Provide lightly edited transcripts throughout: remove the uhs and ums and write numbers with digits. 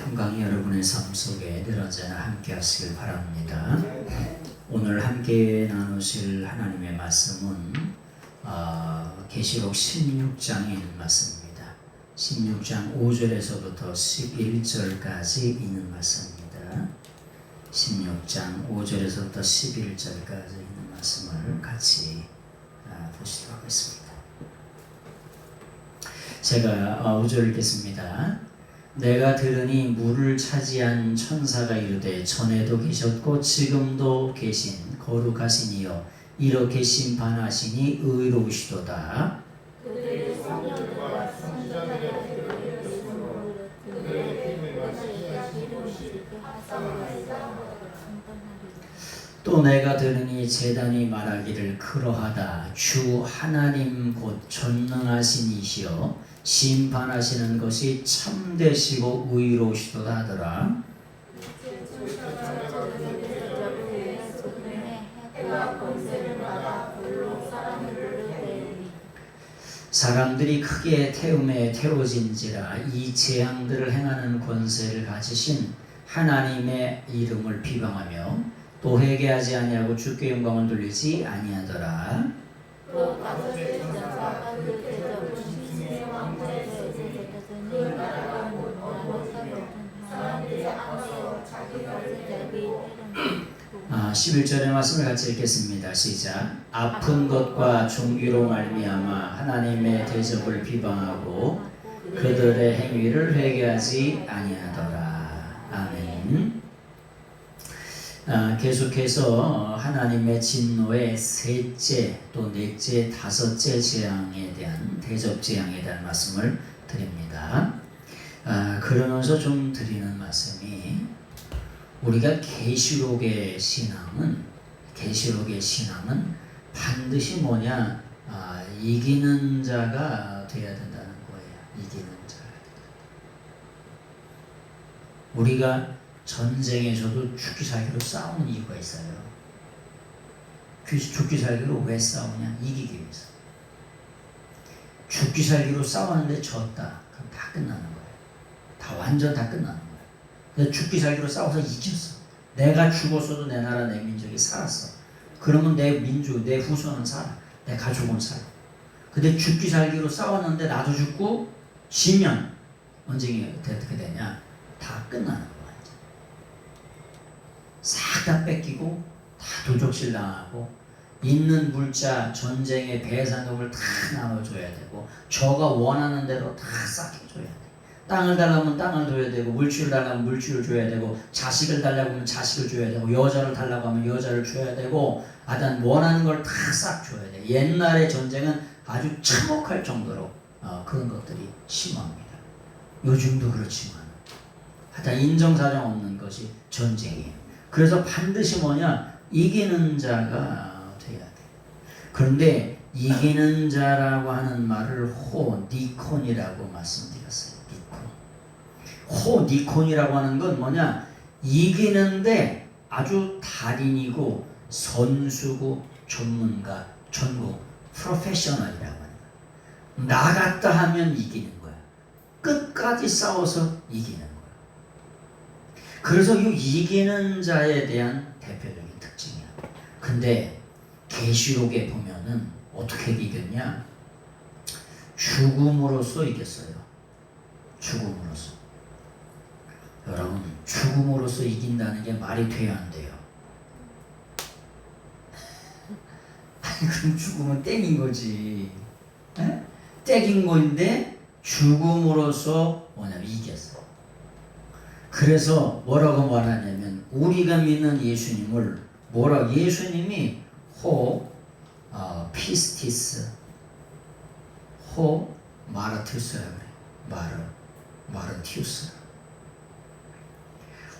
평강이 여러분의 삶 속에 늘 언제나 함께 하시길 바랍니다. 오늘 함께 나누실 하나님의 말씀은 계시록 16장에 있는 말씀입니다. 16장 5절에서부터 11절까지 있는 말씀입니다. 16장 5절에서부터 11절까지 있는 말씀을 같이 보시도록 하겠습니다. 제가 5절 읽겠습니다. 내가 들으니 물을 차지한 천사가 이르되 전에도 계셨고 지금도 계신 거룩하신 이여 이렇게 심판하시니 의로우시도다. 그들의 성령들과 선지자들의 기도를 들으심으로 그들의 힘을 마시게 이루시게 하사옵나이다. 또 내가 들으니 제단이 말하기를 그러하다. 주 하나님 곧 전능하신 이시여 심판하시는 것이 참되시고 의로우시도다 하더라. 사람들이 크게 태움에 태워진지라 이 재앙들을 행하는 권세를 가지신 하나님의 이름을 비방하며 또 회개하지 아니하고 주께 영광을 돌리지 아니하더라. 또 다섯째 천사가 그 대접을 신의 왕자에 세우더니 그 나라가 사람들이 앞서 자기가 자기 11절의 말씀을 같이 읽겠습니다. 시작. 아픈 것과 종기로 말미암아 하나님의 대접을 비방하고 그들의 행위를 회개하지 아니하더라. 아멘. 계속해서 하나님의 진노의 셋째 또 넷째 다섯째 재앙에 대한 대접 재앙에 대한 말씀을 드립니다. 그러면서 좀 드리는 말씀이 우리가 계시록의 신앙은 반드시 뭐냐 이기는 자가 돼야 된다는 거예요. 이기는 자. 우리가 전쟁에서도 죽기 살기로 싸우는 이유가 있어요. 죽기 살기로 왜 싸우냐? 이기기 위해서. 죽기 살기로 싸웠는데 졌다. 그럼 다 끝나는 거예요. 완전 다 끝나는 거예요. 근데 죽기 살기로 싸워서 이겼어. 내가 죽었어도 내 나라 내 민족이 살았어. 그러면 내 민족, 내 후손은 살아. 내 가족은 살아. 근데 죽기 살기로 싸웠는데 나도 죽고 지면 언제 어떻게 되냐? 다 끝나는 거야. 싹 다 뺏기고 다 도적질 당하고 있는 물자 전쟁의 배산금을 다 나눠줘야 되고 저가 원하는 대로 다 싹해줘야 돼. 땅을 달라면 땅을 줘야 되고 물질을 달라면 물질을 줘야 되고 자식을 달라고 하면 자식을 줘야 되고 여자를 달라고 하면 여자를 줘야 되고 하여튼 원하는 걸 다 싹 줘야 돼. 옛날의 전쟁은 아주 참혹할 정도로 그런 것들이 심합니다. 요즘도 그렇지만 하여튼 인정사정 없는 것이 전쟁이에요. 그래서 반드시 뭐냐? 이기는 자가 돼야 돼. 그런데 이기는 자라고 하는 말을 니콘이라고 말씀드렸어요. 니콘이라고 하는 건 뭐냐? 이기는데 아주 달인이고 선수고 전문가, 전공, 프로페셔널이라고 하는 거야. 나갔다 하면 이기는 거야. 끝까지 싸워서 이기는 거야. 그래서 이 이기는 자에 대한 대표적인 특징이야. 근데 계시록에 보면은 어떻게 이겼냐? 죽음으로써 이겼어요. 죽음으로써. 여러분, 죽음으로써 이긴다는 게 말이 돼야 안 돼요. 그럼 죽음은 땡인 거지. 에? 땡인 건데 죽음으로써 뭐냐면 이겼어. 그래서 뭐라고 말하냐면 우리가 믿는 예수님을 예수님이 피스티스 마르티우스라 그래. 마르티우스.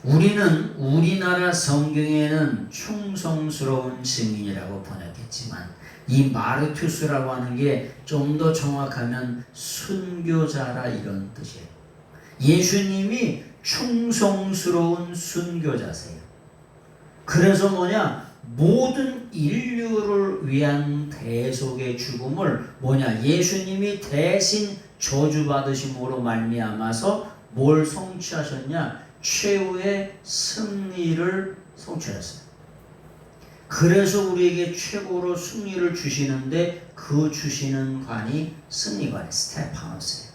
우리는 우리나라 성경에는 충성스러운 증인이라고 번역했지만 이 마르투스라고 하는 게 좀 더 정확하면 순교자라 이런 뜻이에요. 예수님이 충성스러운 순교자세요. 그래서 모든 인류를 위한 대속의 죽음을 예수님이 대신 저주받으심으로 말미암아서 뭘 성취하셨냐? 최후의 승리를 성취하셨어요. 그래서 우리에게 최고로 승리를 주시는데 그 주시는 관이 승리관이 스테파노스예요.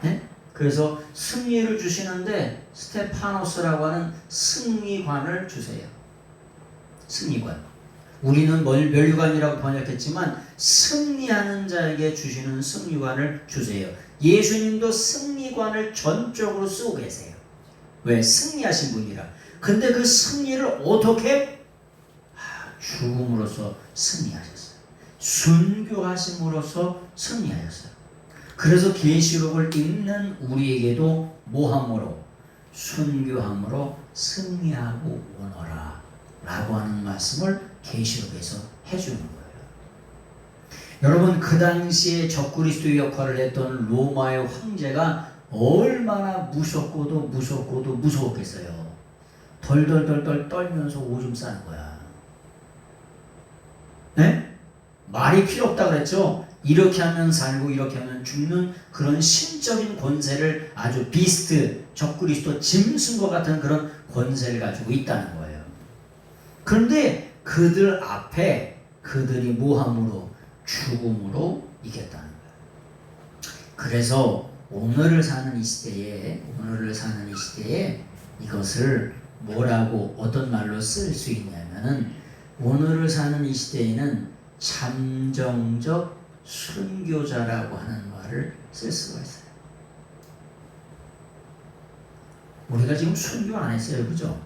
네? 그래서 승리를 주시는데 스테파노스라고 하는 승리관을 주세요. 승리관. 우리는 면류관이라고 번역했지만 승리하는 자에게 주시는 승리관을 주세요. 예수님도 승리관을 전적으로 쓰고 계세요. 왜? 승리하신 분이라. 근데 그 승리를 어떻게? 죽음으로써 승리하셨어요. 순교하심으로써 승리하셨어요. 그래서 계시록을 읽는 우리에게도 모함으로 순교함으로 승리하고 오너라 라고 하는 말씀을 계시록에서 해주는 거예요. 여러분, 그 당시에 적그리스도의 역할을 했던 로마의 황제가 얼마나 무섭고도 무서웠겠어요. 덜덜덜덜 떨면서 오줌 싸는 거야. 네? 말이 필요 없다 그랬죠. 이렇게 하면 살고 이렇게 하면 죽는 그런 신적인 권세를 아주 비스트, 적그리스도 짐승과 같은 그런 권세를 가지고 있다는 거예요. 그런데 그들 앞에 그들이 모함으로 죽음으로 이겼다는 거예요. 그래서 오늘을 사는 이 시대에 이것을 뭐라고 어떤 말로 쓸 수 있냐면은 오늘을 사는 이 시대에는 잠정적 순교자라고 하는 말을 쓸 수가 있어요. 우리가 지금 순교 안 했어요, 그죠?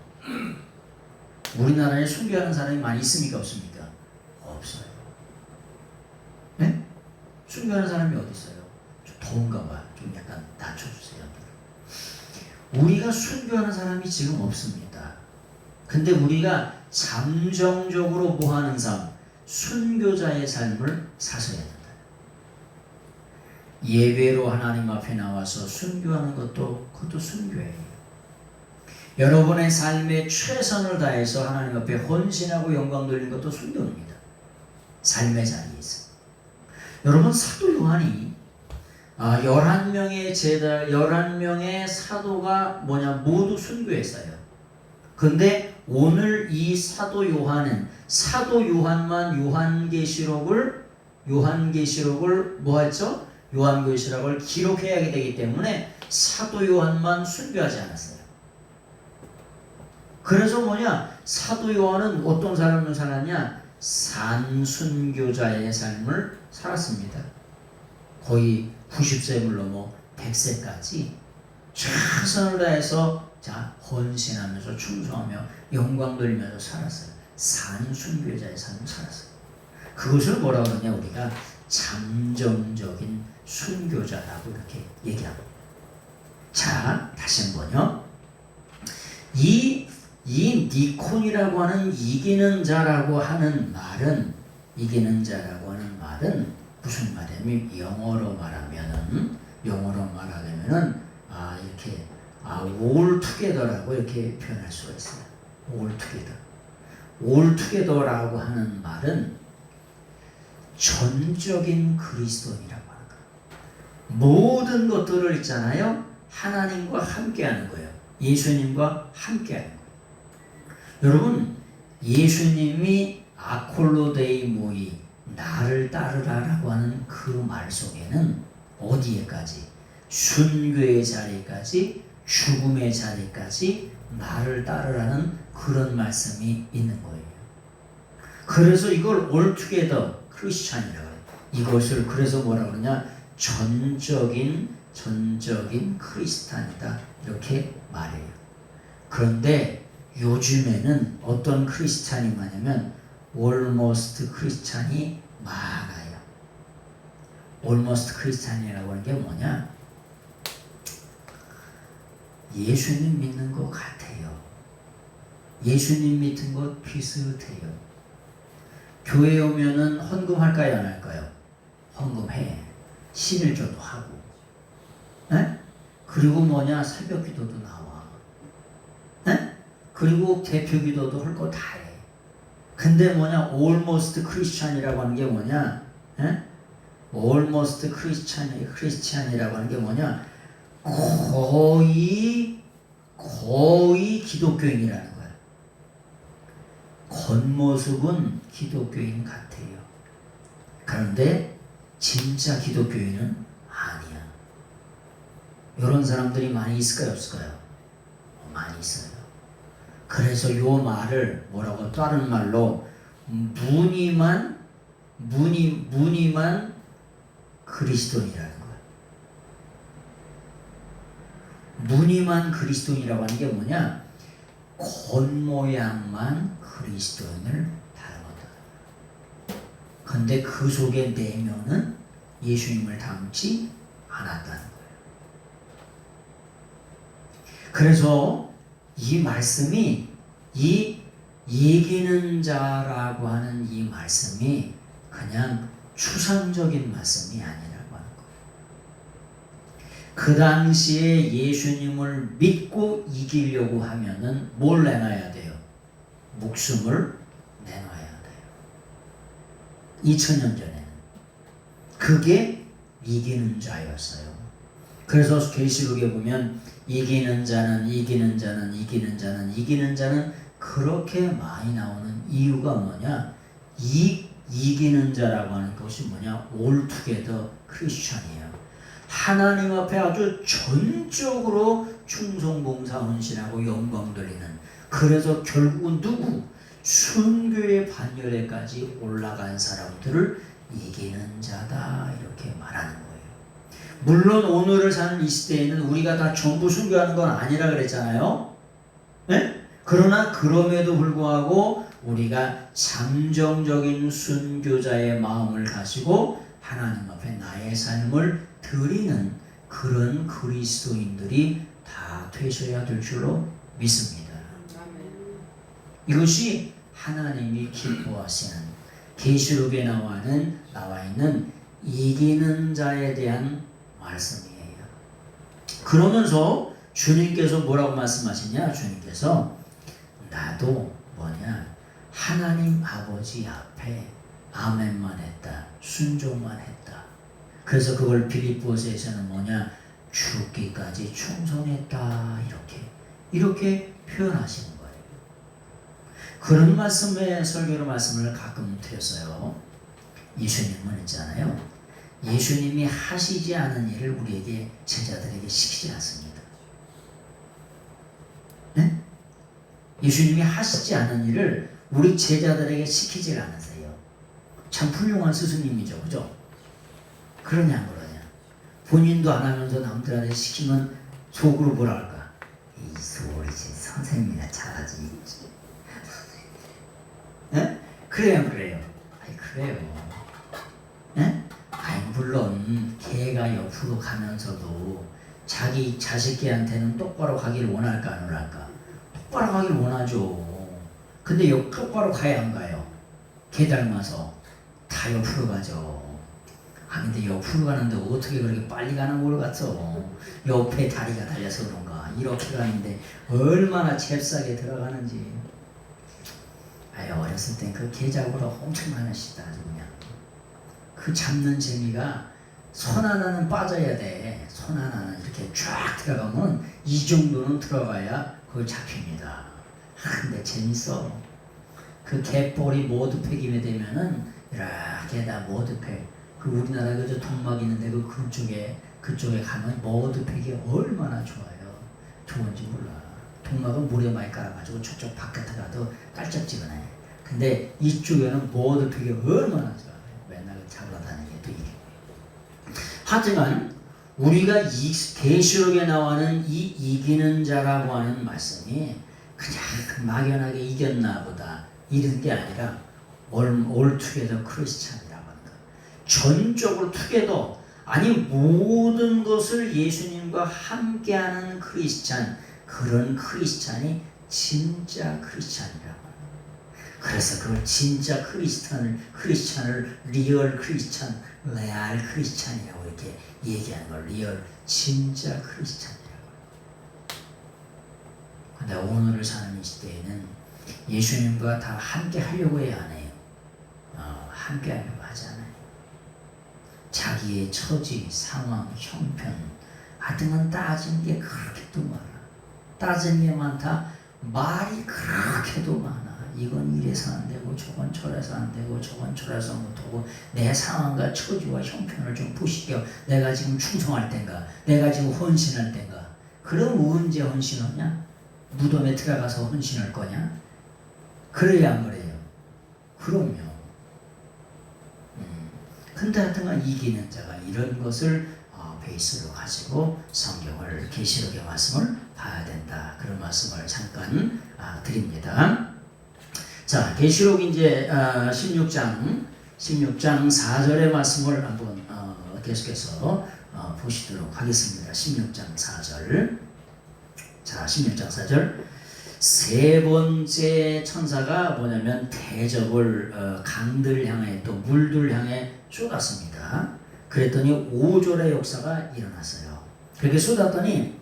우리나라에 순교하는 사람이 많이 있습니까, 없습니까? 없어요. 네? 순교하는 사람이 어디 있어요? 좀 더운가 봐. 좀 약간 낮춰주세요. 우리가 순교하는 사람이 지금 없습니다. 근데 우리가 잠정적으로 뭐 하는 삶? 순교자의 삶을 사셔야 된다. 예배로 하나님 앞에 나와서 순교하는 그것도 순교예요. 여러분의 삶에 최선을 다해서 하나님 앞에 헌신하고 영광 돌리는 것도 순교입니다. 삶의 자리에서. 여러분, 사도 요한이 11명의 사도가 모두 순교했어요. 근데 오늘 이 사도 요한은 사도 요한만 요한계시록을 뭐 했죠? 요한계시록을 기록해야 되기 때문에 사도 요한만 순교하지 않았어요. 그래서 사도 요한은 어떤 삶을 살았냐? 산순교자의 삶을 살았습니다. 거의 90세를 넘어 100세까지 최선을 다해서 헌신하면서 충성하며 영광 돌리면서 살았어요. 산순교자의 삶을 살았어요. 그것을 뭐라고 하냐? 우리가 잠정적인 순교자라고 이렇게 얘기합니다. 자, 다시 한번요. 이 니콘이라고 하는 이기는 자라고 하는 말은 무슨 말이냐면 영어로 말하면은 이렇게 all together라고 이렇게 표현할 수가 있어요. all together라고 하는 말은 전적인 그리스도인이라고 하는 거예요. 모든 것들을 있잖아요. 하나님과 함께하는 거예요. 예수님과 함께하는 거예요. 여러분, 예수님이 아콜로데이 모이 나를 따르라라고 하는 그 말 속에는 어디에까지? 순교의 자리까지, 죽음의 자리까지 나를 따르라는 그런 말씀이 있는 거예요. 그래서 이걸 altogether 크리스찬이라고 해요. 이것을 그래서 뭐라고 그러냐? 전적인 크리스찬이다 이렇게 말해요. 그런데 요즘에는 어떤 크리스찬이 많냐면 almost 크리스찬이 많아요. almost 크리스찬이라고 하는 게 뭐냐? 예수님 믿는 것 같아요. 예수님 믿는 것 비슷해요. 교회 오면은 헌금할까요, 안 할까요? 헌금해. 11조도 하고. 에? 그리고 새벽 기도도 나와. 에? 그리고 대표 기도도 할 거 다 해. 근데 almost 크리스찬이라고 하는 게 뭐냐? 에? almost 크리스찬이라고 하는 게 뭐냐? 거의 기독교인이라는 거야. 겉모습은 기독교인 같아요. 그런데 진짜 기독교인은 아니야. 이런 사람들이 많이 있을까요, 없을까요? 많이 있어요. 그래서 요 말을 뭐라고 다른 말로 무늬만 그리스도인이라는 거야. 무늬만 그리스도인이라고 하는 게 뭐냐? 겉모양만 그리스도인을 닮았다. 근데 그 속에 내면은 예수님을 닮지 않았다는 거예요. 그래서 이 말씀이, 이 이기는 자라고 하는 이 말씀이 그냥 추상적인 말씀이 아니라고 하는 거예요. 그 당시에 예수님을 믿고 이기려고 하면은 뭘 내놔야 돼요? 목숨을 내놔야 돼요. 2000년 전에는 그게 이기는 자였어요. 그래서 계시록에 보면 이기는 자는 그렇게 많이 나오는 이유가 뭐냐? 이기는 자라고 하는 것이 뭐냐? All together 크리스천이에요. 하나님 앞에 아주 전적으로 충성, 봉사, 헌신하고 영광 돌리는, 그래서 결국은 누구? 순교의 반열에까지 올라간 사람들을 이기는 자다, 이렇게 말하는 거예요. 물론 오늘을 사는 이 시대에는 우리가 다 전부 순교하는 건 아니라 그랬잖아요. 네? 그러나 그럼에도 불구하고 우리가 잠정적인 순교자의 마음을 가지고 하나님 앞에 나의 삶을 드리는 그런 그리스도인들이 다 되셔야 될 줄로 믿습니다. 이것이 하나님이 기뻐하시는, 계시록에 나와 있는 이기는 자에 대한 말씀이에요. 그러면서 주님께서 뭐라고 말씀하시냐? 주님께서 나도 하나님 아버지 앞에 아멘만 했다, 순종만 했다. 그래서 그걸 빌립보서에서는 죽기까지 충성했다, 이렇게 표현하시는 거예요. 그런 말씀에 설교로 말씀을 가끔 드렸어요. 예수님은 있잖아요, 예수님이 하시지 않은 일을 우리에게, 제자들에게 시키지 않습니다. 네? 예수님이 하시지 않은 일을 우리 제자들에게 시키질 않으세요. 참 훌륭한 스승님이죠, 그죠? 그러냐 안 그러냐? 본인도 안 하면서 남들한테 시키면 속으로 뭐라 할까? 이 소리 선생님이나 잘하지. 네? 그래요, 안 그래요? 아니 그래요. 네? 아니 물론 개가 옆으로 가면서도 자기 자식개한테는 똑바로 가기를 원할까 안 원할까? 똑바로 가기를 원하죠. 근데 똑바로 가야 안 가요? 개 닮아서 다 옆으로 가죠. 근데 옆으로 가는데 어떻게 그렇게 빨리 가는 걸 같어? 옆에 다리가 달려서 그런가? 이렇게 가는데 얼마나 잽싸게 들어가는지. 어렸을 땐 그 개 잡으러 엄청 많으시다, 그냥. 그 잡는 재미가, 손 하나는 빠져야 돼. 손 하나는 이렇게 쫙 들어가면 이 정도는 들어가야 그걸 잡힙니다. 근데 재밌어. 그 갯벌이 모드팩이 되면은 이렇게 다 모드팩. 그 우리나라 그저 동막 있는데 그쪽에 가면 모드팩이 얼마나 좋아요. 좋은지 몰라. 동막은 물에 많이 깔아가지고 저쪽 바깥에 가도 깔짝지근해. 근데 이쪽에는 모드팩이 얼마나 좋아요. 맨날 잡으러 다니게 또 이게. 하지만 우리가 이 계시록에 나와는 이 이기는 자라고 하는 말씀이 그냥 막연하게 이겼나 보다 이런 게 아니라 all together 크리스찬이라고 하는 거. 전적으로 투게더, 아니 모든 것을 예수님과 함께하는 크리스찬, 그런 크리스찬이 진짜 크리스찬이라고 하는 거예요. 그래서 그걸 진짜 크리스찬을 리얼 크리스찬, 레알 크리스찬이라고 이렇게 얘기하는 걸 리얼, 진짜 크리스찬이라고 해요. 근데 오늘을 사는 이 시대에는 예수님과 다 함께 하려고 해야 안 해요. 함께 하려고 하지 않아요. 자기의 처지, 상황, 형편, 하여튼 따진 게 그렇게도 많아. 따진 게 많다. 말이 그렇게도 많아. 이건 이래서 안 되고 저건 저래서 안 되고 저건 저래서 못하고 내 상황과 처지와 형편을 좀 보시겨. 내가 지금 충성할 땐가, 내가 지금 헌신할 땐가. 그럼 언제 헌신하냐? 무덤에 들어가서 헌신할 거냐? 그래야 안 그래요? 그럼요. 근데 하여튼간 이기는 자가 이런 것을 베이스로 가지고 성경을 계시록의 말씀을 봐야 된다. 그런 말씀을 잠깐 드립니다. 자, 계시록 이제 16장 4절의 말씀을 한번 계속해서 보시도록 하겠습니다. 16장 4절. 자, 16장 4절. 세 번째 천사가 뭐냐면 대접을 강들 향해 또 물들 향해 쏟았습니다. 그랬더니 5절의 역사가 일어났어요. 그렇게 쏟았더니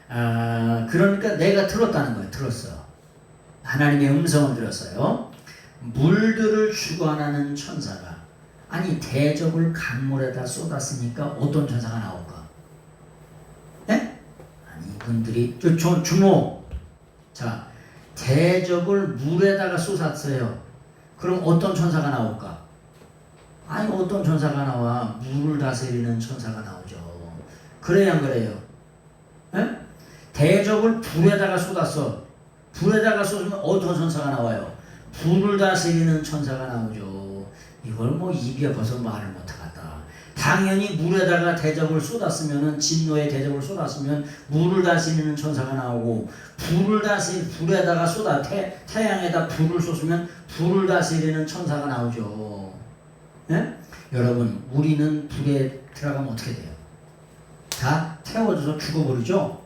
그러니까 내가 들었다는 거예요. 들었어. 하나님의 음성을 들었어요. 물들을 주관하는 천사가, 아니 대접을 강물에다 쏟았으니까 어떤 천사가 나올까? 네? 아니 이분들이 주목. 자, 대접을 물에다가 쏟았어요. 그럼 어떤 천사가 나올까? 아니 어떤 천사가 나와? 물을 다스리는 천사가 나오죠. 그래야 안 그래요? 에? 대접을 불에다가 쏟았어. 불에다가 쏟으면 어떤 천사가 나와요? 불을 다스리는 천사가 나오죠. 이걸 뭐 입에 벌써 말을 못하겠다. 당연히 물에다가 대접을 쏟았으면은 진노의 대접을 쏟았으면 물을 다스리는 천사가 나오고, 불에다가 태양에다 불을 쏟으면 불을 다스리는 천사가 나오죠. 예? 여러분, 우리는 불에 들어가면 어떻게 돼요? 다 태워져서 죽어버리죠.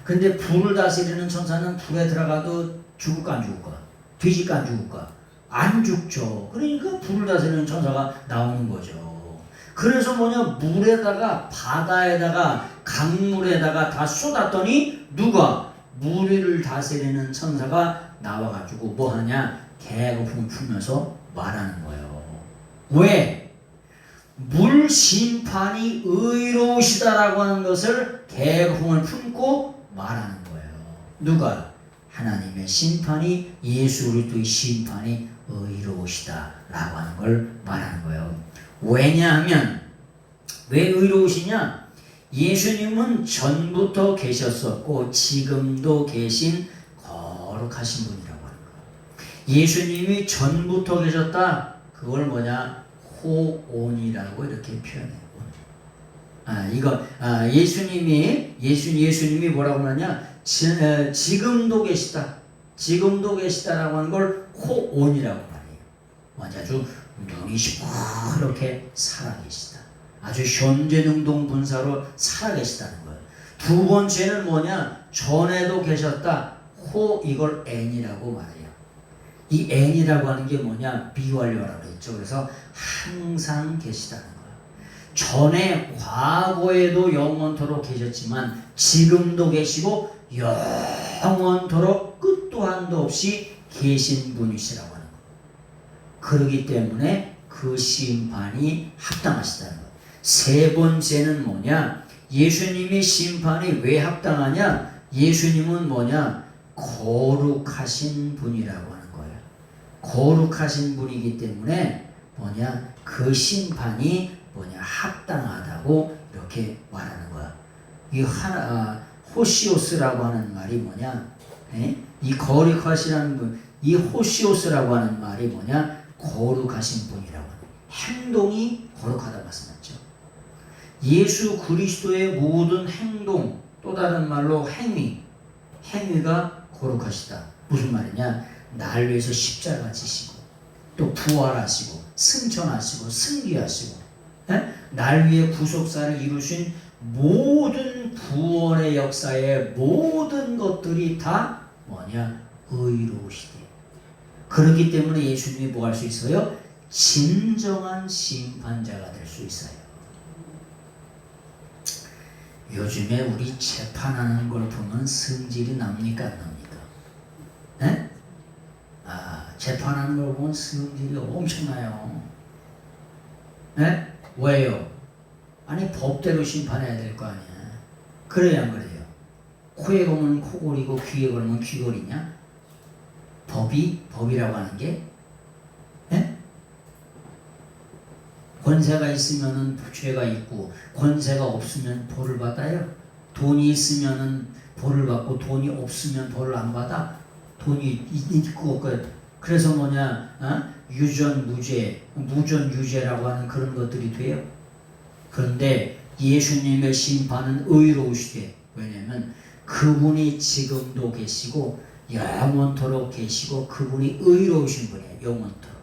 근데 불을 다스리는 천사는 불에 들어가도 죽을까 안 죽을까? 뒤질까 안 죽을까? 안 죽죠. 그러니까 불을 다스리는 천사가 나오는 거죠. 그래서 뭐냐, 물에다가 바다에다가 강물에다가 다 쏟았더니 누가? 물을 다스리는 천사가 나와가지고 뭐 하냐? 개거품 풀면서 말하는 거예요. 왜? 물 심판이 의로우시다라고 하는 것을 개거품을 품고 말하는 거예요. 누가? 하나님의 심판이, 예수 그리스도의 심판이 의로우시다라고 하는 걸 말하는 거예요. 왜냐하면, 왜 의로우시냐? 예수님은 전부터 계셨었고 지금도 계신 거룩하신 분이라고 하는 거예요. 예수님이 전부터 계셨다. 그걸 뭐냐? 호온이라고 이렇게 표현해요. 예수님이 뭐라고 하냐? 지금도 계시다. 지금도 계시다라고 하는 걸 호온이라고 말해요. 아주 눈이 시퍼렇게 살아계시다. 아주 현재능동분사로 살아계시다는 거예요. 두 번째는 뭐냐? 전에도 계셨다. 이걸 N이라고 말해요. 이 N이라고 하는 게 뭐냐? 비완료라고 했죠. 그래서 항상 계시다는 거예요. 전에 과거에도 영원토록 계셨지만 지금도 계시고 영원토록 끝도 한도 없이 계신 분이시라고 하는 거예요. 그렇기 때문에 그 심판이 합당하시다는 거예요. 세 번째는 뭐냐? 예수님이 심판이 왜 합당하냐? 예수님은 뭐냐? 거룩하신 분이라고 하는 거예요. 거룩하신 분이기 때문에 뭐냐? 그 심판이 뭐냐? 합당하다고 이렇게 말하는 거야. 이 호시오스라고 하는 말이 뭐냐? 이 거룩하시라는 분, 이 호시오스라고 하는 말이 뭐냐? 거룩하신 분이라고 하는 거예요. 행동이 거룩하다 말씀했죠. 예수 그리스도의 모든 행동, 또 다른 말로 행위가 거룩하시다. 무슨 말이냐? 날 위해서 십자가 지시고 또 부활하시고 승천하시고 승리하시고 날 위해 구속사를 이루신 모든 구원의 역사의 모든 것들이 다 뭐냐? 의로우시대. 그렇기 때문에 예수님이 뭐 할 수 있어요? 진정한 심판자가 될 수 있어요. 요즘에 우리 재판하는 걸 보면 성질이 납니까 안 납니까? 네? 재판하는 걸 보면 성질이 엄청나요. 네? 왜요? 아니 법대로 심판해야 될 거 아니야. 그래야 안 그래요? 코에 걸면 코골이고 귀에 걸면 귀걸이냐? 법이라고 하는 게 예? 권세가 있으면은 죄가 있고 권세가 없으면 벌을 받아요. 돈이 있으면은 벌을 받고 돈이 없으면 벌을 안 받아. 돈이 있고 그래서 뭐냐 유전 무죄, 무전 유죄라고 하는 그런 것들이 돼요. 그런데 예수님의 심판은 의로우시되 왜냐하면 그분이 지금도 계시고 영원토록 계시고 그분이 의로우신 분이에요. 영원토록.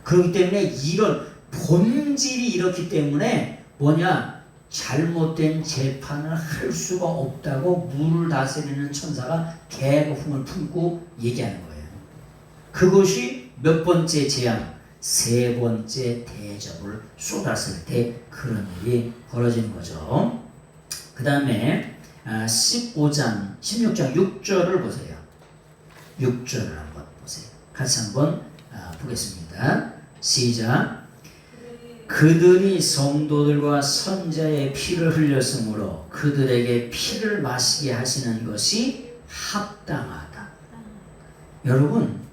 그렇기 때문에 이런 본질이 이렇기 때문에 뭐냐 잘못된 재판을 할 수가 없다고 물을 다스리는 천사가 개거품을 품고 얘기하는 거예요. 그것이 몇 번째 재앙? 세 번째 대접을 쏟았을 때 그런 일이 벌어지는 거죠. 그 다음에 16장 6절을 보세요. 6절을 한번 보세요. 같이 한번 보겠습니다. 시작. 그들이 성도들과 선자의 피를 흘렸으므로 그들에게 피를 마시게 하시는 것이 합당하다. 여러분,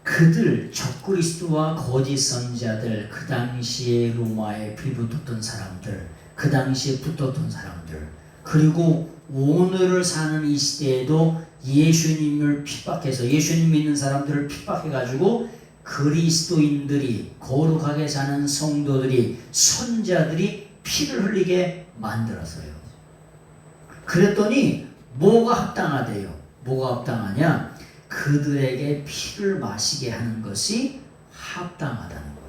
그들 적그리스도와 거짓 선자들, 그 당시에 로마에 빌붙었던 사람들, 그 당시에 붙었던 사람들, 그리고 오늘을 사는 이 시대에도 예수님을 핍박해서 예수님 믿는 사람들을 핍박해가지고 그리스도인들이 거룩하게 사는 성도들이 선자들이 피를 흘리게 만들었어요. 그랬더니 뭐가 합당하대요? 뭐가 합당하냐? 그들에게 피를 마시게 하는 것이 합당하다는 거예요.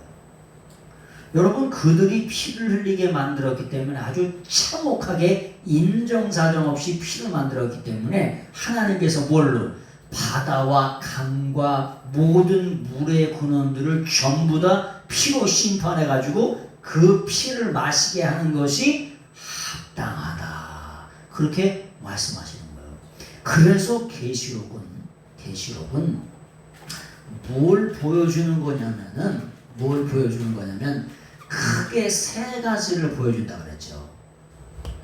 여러분, 그들이 피를 흘리게 만들었기 때문에 아주 참혹하게 인정사정 없이 피를 만들었기 때문에 하나님께서 뭘로? 바다와 강과 모든 물의 근원들을 전부 다 피로 심판해가지고 그 피를 마시게 하는 것이 합당하다. 그렇게 말씀하시는 거예요. 그래서 계시록은 뭘 보여주는 거냐면 크게 세 가지를 보여준다 그랬죠.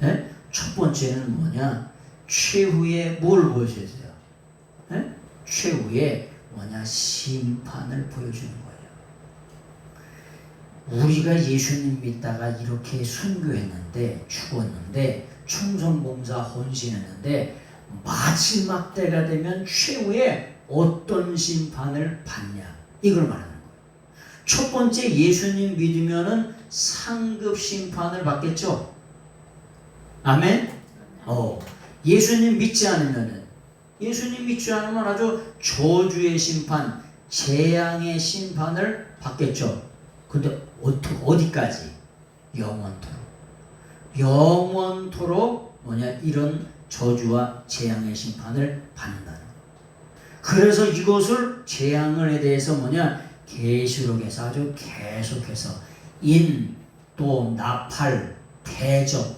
네? 첫 번째는 뭐냐? 최후의 뭘 보여주세요? 네? 최후의 뭐냐? 심판을 보여주는 거예요. 우리가 예수님 믿다가 이렇게 순교했는데 죽었는데 충성봉사 헌신했는데 마지막 때가 되면 최후의 어떤 심판을 받냐? 이걸 말하는 거예요. 첫 번째 예수님 믿으면은 상급 심판을 받겠죠. 아멘. 예수님 믿지 않으면 아주 저주의 심판, 재앙의 심판을 받겠죠. 근데 어디까지? 영원토록 뭐냐? 이런 저주와 재앙의 심판을 받는다는 거예요. 그래서 이것을 재앙에 대해서 뭐냐? 계시록에서 아주 계속해서 또 나팔, 대접.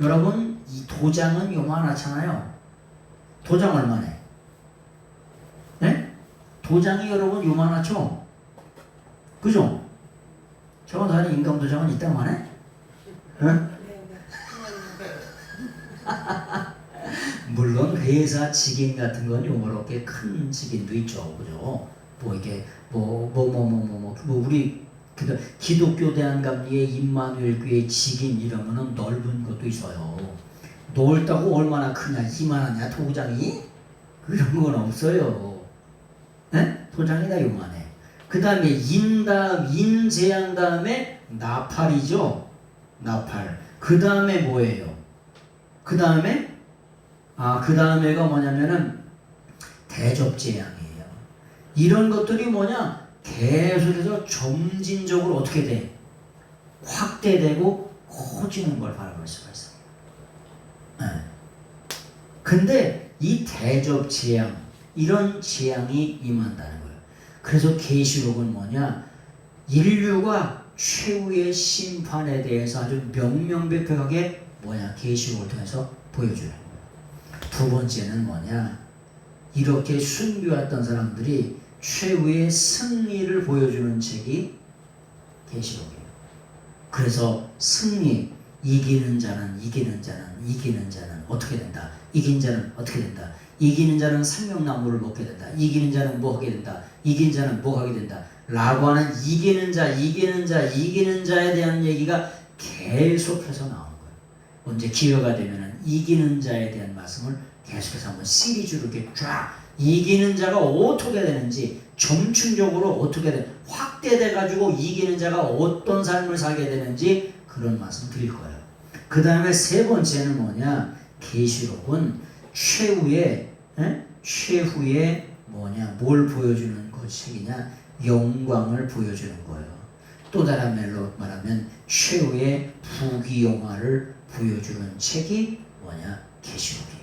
여러분, 이 도장은 요만하잖아요. 도장 얼마네? 네? 도장이 여러분 요만하죠? 그죠? 저건 다른 인감 도장은 이따만해? 응? 물론 회사 직인 같은 건 요렇게 큰 직인도 있죠, 그죠? 이게 우리 기독교 대한감리의 임마누엘 교회 직인 이러면은 넓은 것도 있어요. 넓다고 얼마나 크냐, 이만하냐 도장이? 그런 건 없어요. 네? 도장이 다 요만해. 그 다음에 인재한 다음에 나팔이죠. 나팔. 그 다음에 뭐예요? 그 다음에가 뭐냐면은 대접재앙이에요. 이런 것들이 뭐냐? 계속해서 점진적으로 어떻게 돼? 확대되고 커지는 걸 바라볼 수가 있어요. 네. 근데 이 대접재앙, 이런 재앙이 임한다는 거예요. 그래서 계시록은 뭐냐? 인류가 최후의 심판에 대해서 아주 명명백백하게 계시록을 통해서 보여주는 거예요. 두 번째는 뭐냐? 이렇게 순교했던 사람들이 최후의 승리를 보여주는 책이 계시록이에요. 그래서 승리, 이기는 자는 어떻게 된다. 이긴 자는 어떻게 된다. 이기는 자는 생명나무를 먹게 된다. 이기는 자는 뭐 하게 된다. 이긴 자는 뭐 하게 된다. 라고 하는 이기는 자에 대한 얘기가 계속해서 나오는 거예요. 언제 기회가 되면은 이기는 자에 대한 말씀을 계속해서 한번 시리즈로 이렇게 쫙 이기는 자가 어떻게 되는지 점층적으로 어떻게 확대돼 가지고 이기는 자가 어떤 삶을 살게 되는지 그런 말씀 드릴 거예요. 그 다음에 세 번째는 뭐냐? 계시록은 최후의 뭘 보여주는 책이냐? 영광을 보여주는 거예요. 또 다른 말로 말하면 최후의 부귀영화를 보여주는 책이 뭐냐? 계시록이에요.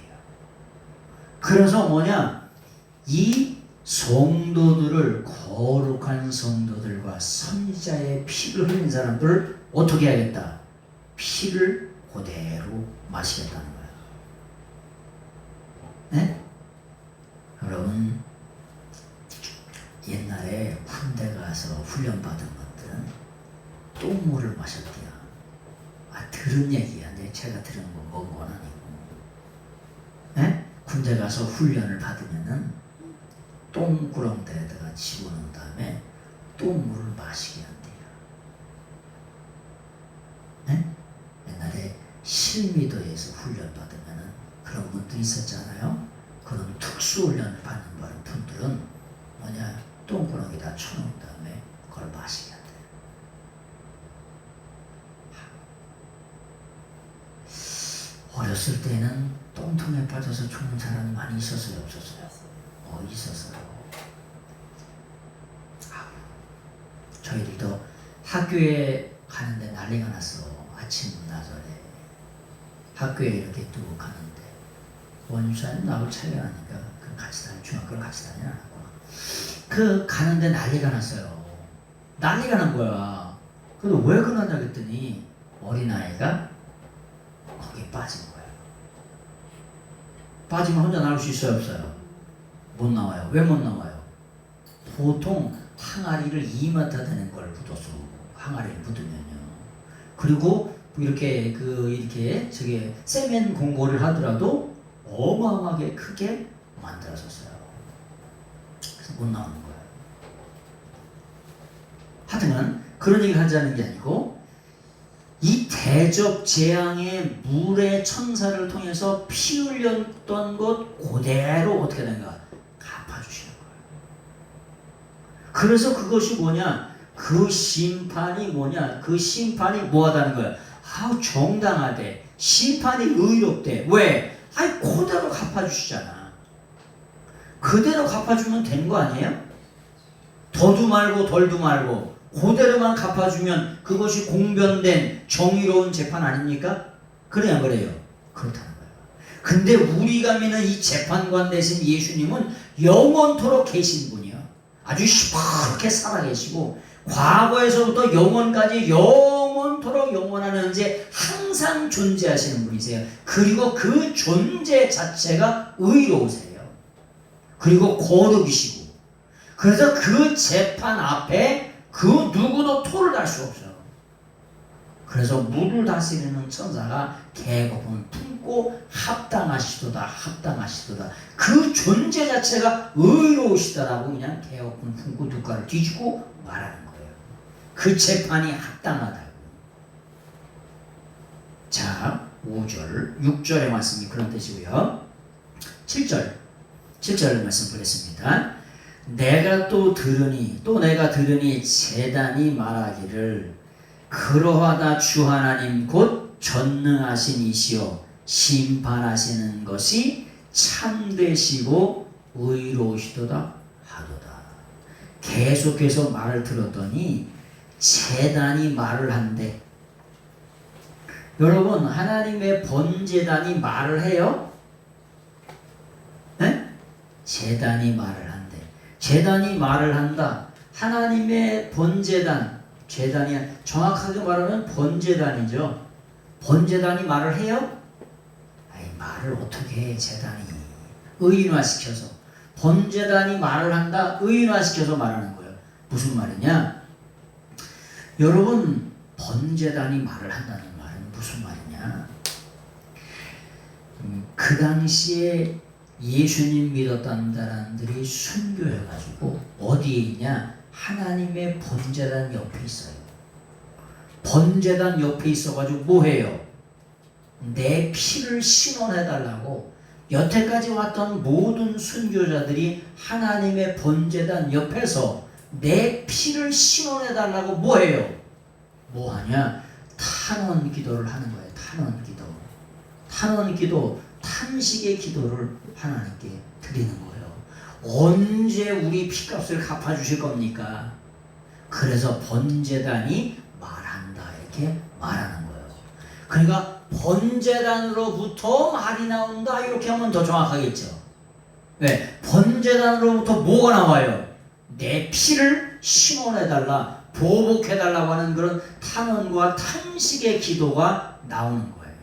그래서 뭐냐? 이 성도들을 거룩한 성도들과 선지자의 피를 흘린 사람들을 어떻게 해야겠다? 피를 그대로 마시겠다는 거예요. 네? 여러분 옛날에 군대 가서 훈련받은 것들은 똥물을 마셨대요. 들은 얘기야. 제가 들은 건 아니고. 네? 군대 가서 훈련을 받으면은 똥구렁대에다가 집어넣은 다음에 똥물을 마시게 한대요. 네? 옛날에 실미도에서 훈련 받으면은 그런 분들이 있었잖아요. 그런 특수훈련을 받는 분들은 뭐냐? 똥구렁에다 쳐놓은 다음에 그걸 마시게 한대요. 어렸을 때는 똥통에 빠져서 죽는 사람이 많이 있었어요, 없었어요? 있었어요. 저희들도 학교에 가는데 난리가 났어. 아침 나절에 학교에 이렇게 뚝 가는데 원수는 나하고 차이가 나니까 같이 다니 중학교를 같이 다니지 않았고 가는데 난리가 났어요. 난리가 난 거야. 그래서 왜 그러냐 그랬더니 어린아이가 거기에 빠진 거예요. 빠지면 혼자 나올 수 있어요, 없어요? 못 나와요. 왜 못 나와요? 보통 항아리를 2m 되는 걸 묻어서 항아리를 묻으면요. 그리고 이렇게 저게 세면 공고를 하더라도 어마어마하게 크게 만들어졌어요. 그래서 못 나오는 거예요. 하여튼 그런 얘기를 하자는 게 아니고 이 대접 재앙의 물의 천사를 통해서 피 흘렸던 것 그대로 어떻게 되는가? 갚아주시는 거예요. 그래서 그것이 뭐냐? 그 심판이 뭐냐? 그 심판이 뭐하다는 거야? 정당하대. 심판이 의롭대. 왜? 그대로 갚아주시잖아. 그대로 갚아주면 된 거 아니에요? 더도 말고 덜도 말고 그대로만 갚아주면 그것이 공변된 정의로운 재판 아닙니까? 그래요, 안 그래요? 그렇다는 거예요. 근데 우리가 믿는 이 재판관 대신 예수님은 영원토록 계신 분이요. 아주 시퍼렇게 살아계시고 과거에서부터 영원까지 영원토록 영원한 현재 항상 존재하시는 분이세요. 그리고 그 존재 자체가 의로우세요. 그리고 거룩이시고 그래서 그 재판 앞에 그 누구도 토를 달 수 없어요. 그래서 물을 다스리는 천사가 계곡은 품고 합당하시도다. 그 존재 자체가 의로우시다라고 그냥 계곡은 품고 누가를 뒤집고 말하는 거예요. 그 재판이 합당하다고. 자, 5절, 6절의 말씀이 그런 뜻이고요. 7절 말씀 보겠습니다. 내가 들으니 제단이 말하기를 그러하다 주 하나님 곧 전능하신 이시요 심판하시는 것이 참되시고 의로우시도다 하도다. 계속해서 말을 들었더니 제단이 말을 한대. 여러분 하나님의 번제단이 말을 해요? 네? 제단이 말을 한대. 제단이 말을 한다. 하나님의 번제단, 제단이 정확하게 말하면 번제단이죠. 번제단이 말을 해요? 말을 어떻게 해 제단이. 의인화시켜서. 번제단이 말을 한다. 의인화시켜서 말하는 거예요. 무슨 말이냐? 여러분 번제단이 말을 한다는 말은 무슨 말이냐? 그 당시에 예수님 믿었던 사람들이 순교해가지고 어디에 있냐? 하나님의 번제단 옆에 있어요. 번제단 옆에 있어가지고 뭐해요? 내 피를 신원해달라고 여태까지 왔던 모든 순교자들이 하나님의 번제단 옆에서 내 피를 신원해달라고 뭐해요? 뭐하냐? 탄원 기도를 하는 거예요. 탄원 기도. 탄원 기도, 탄식의 기도를 하나님께 드리는 거예요. 언제 우리 피값을 갚아주실 겁니까? 그래서 번제단이 말한다 이렇게 말하는 거예요. 그러니까 번제단으로부터 말이 나온다 이렇게 하면 더 정확하겠죠. 왜? 번제단으로부터 뭐가 나와요? 내 피를 심원해달라, 보복해달라고 하는 그런 탄원과 탄식의 기도가 나오는 거예요.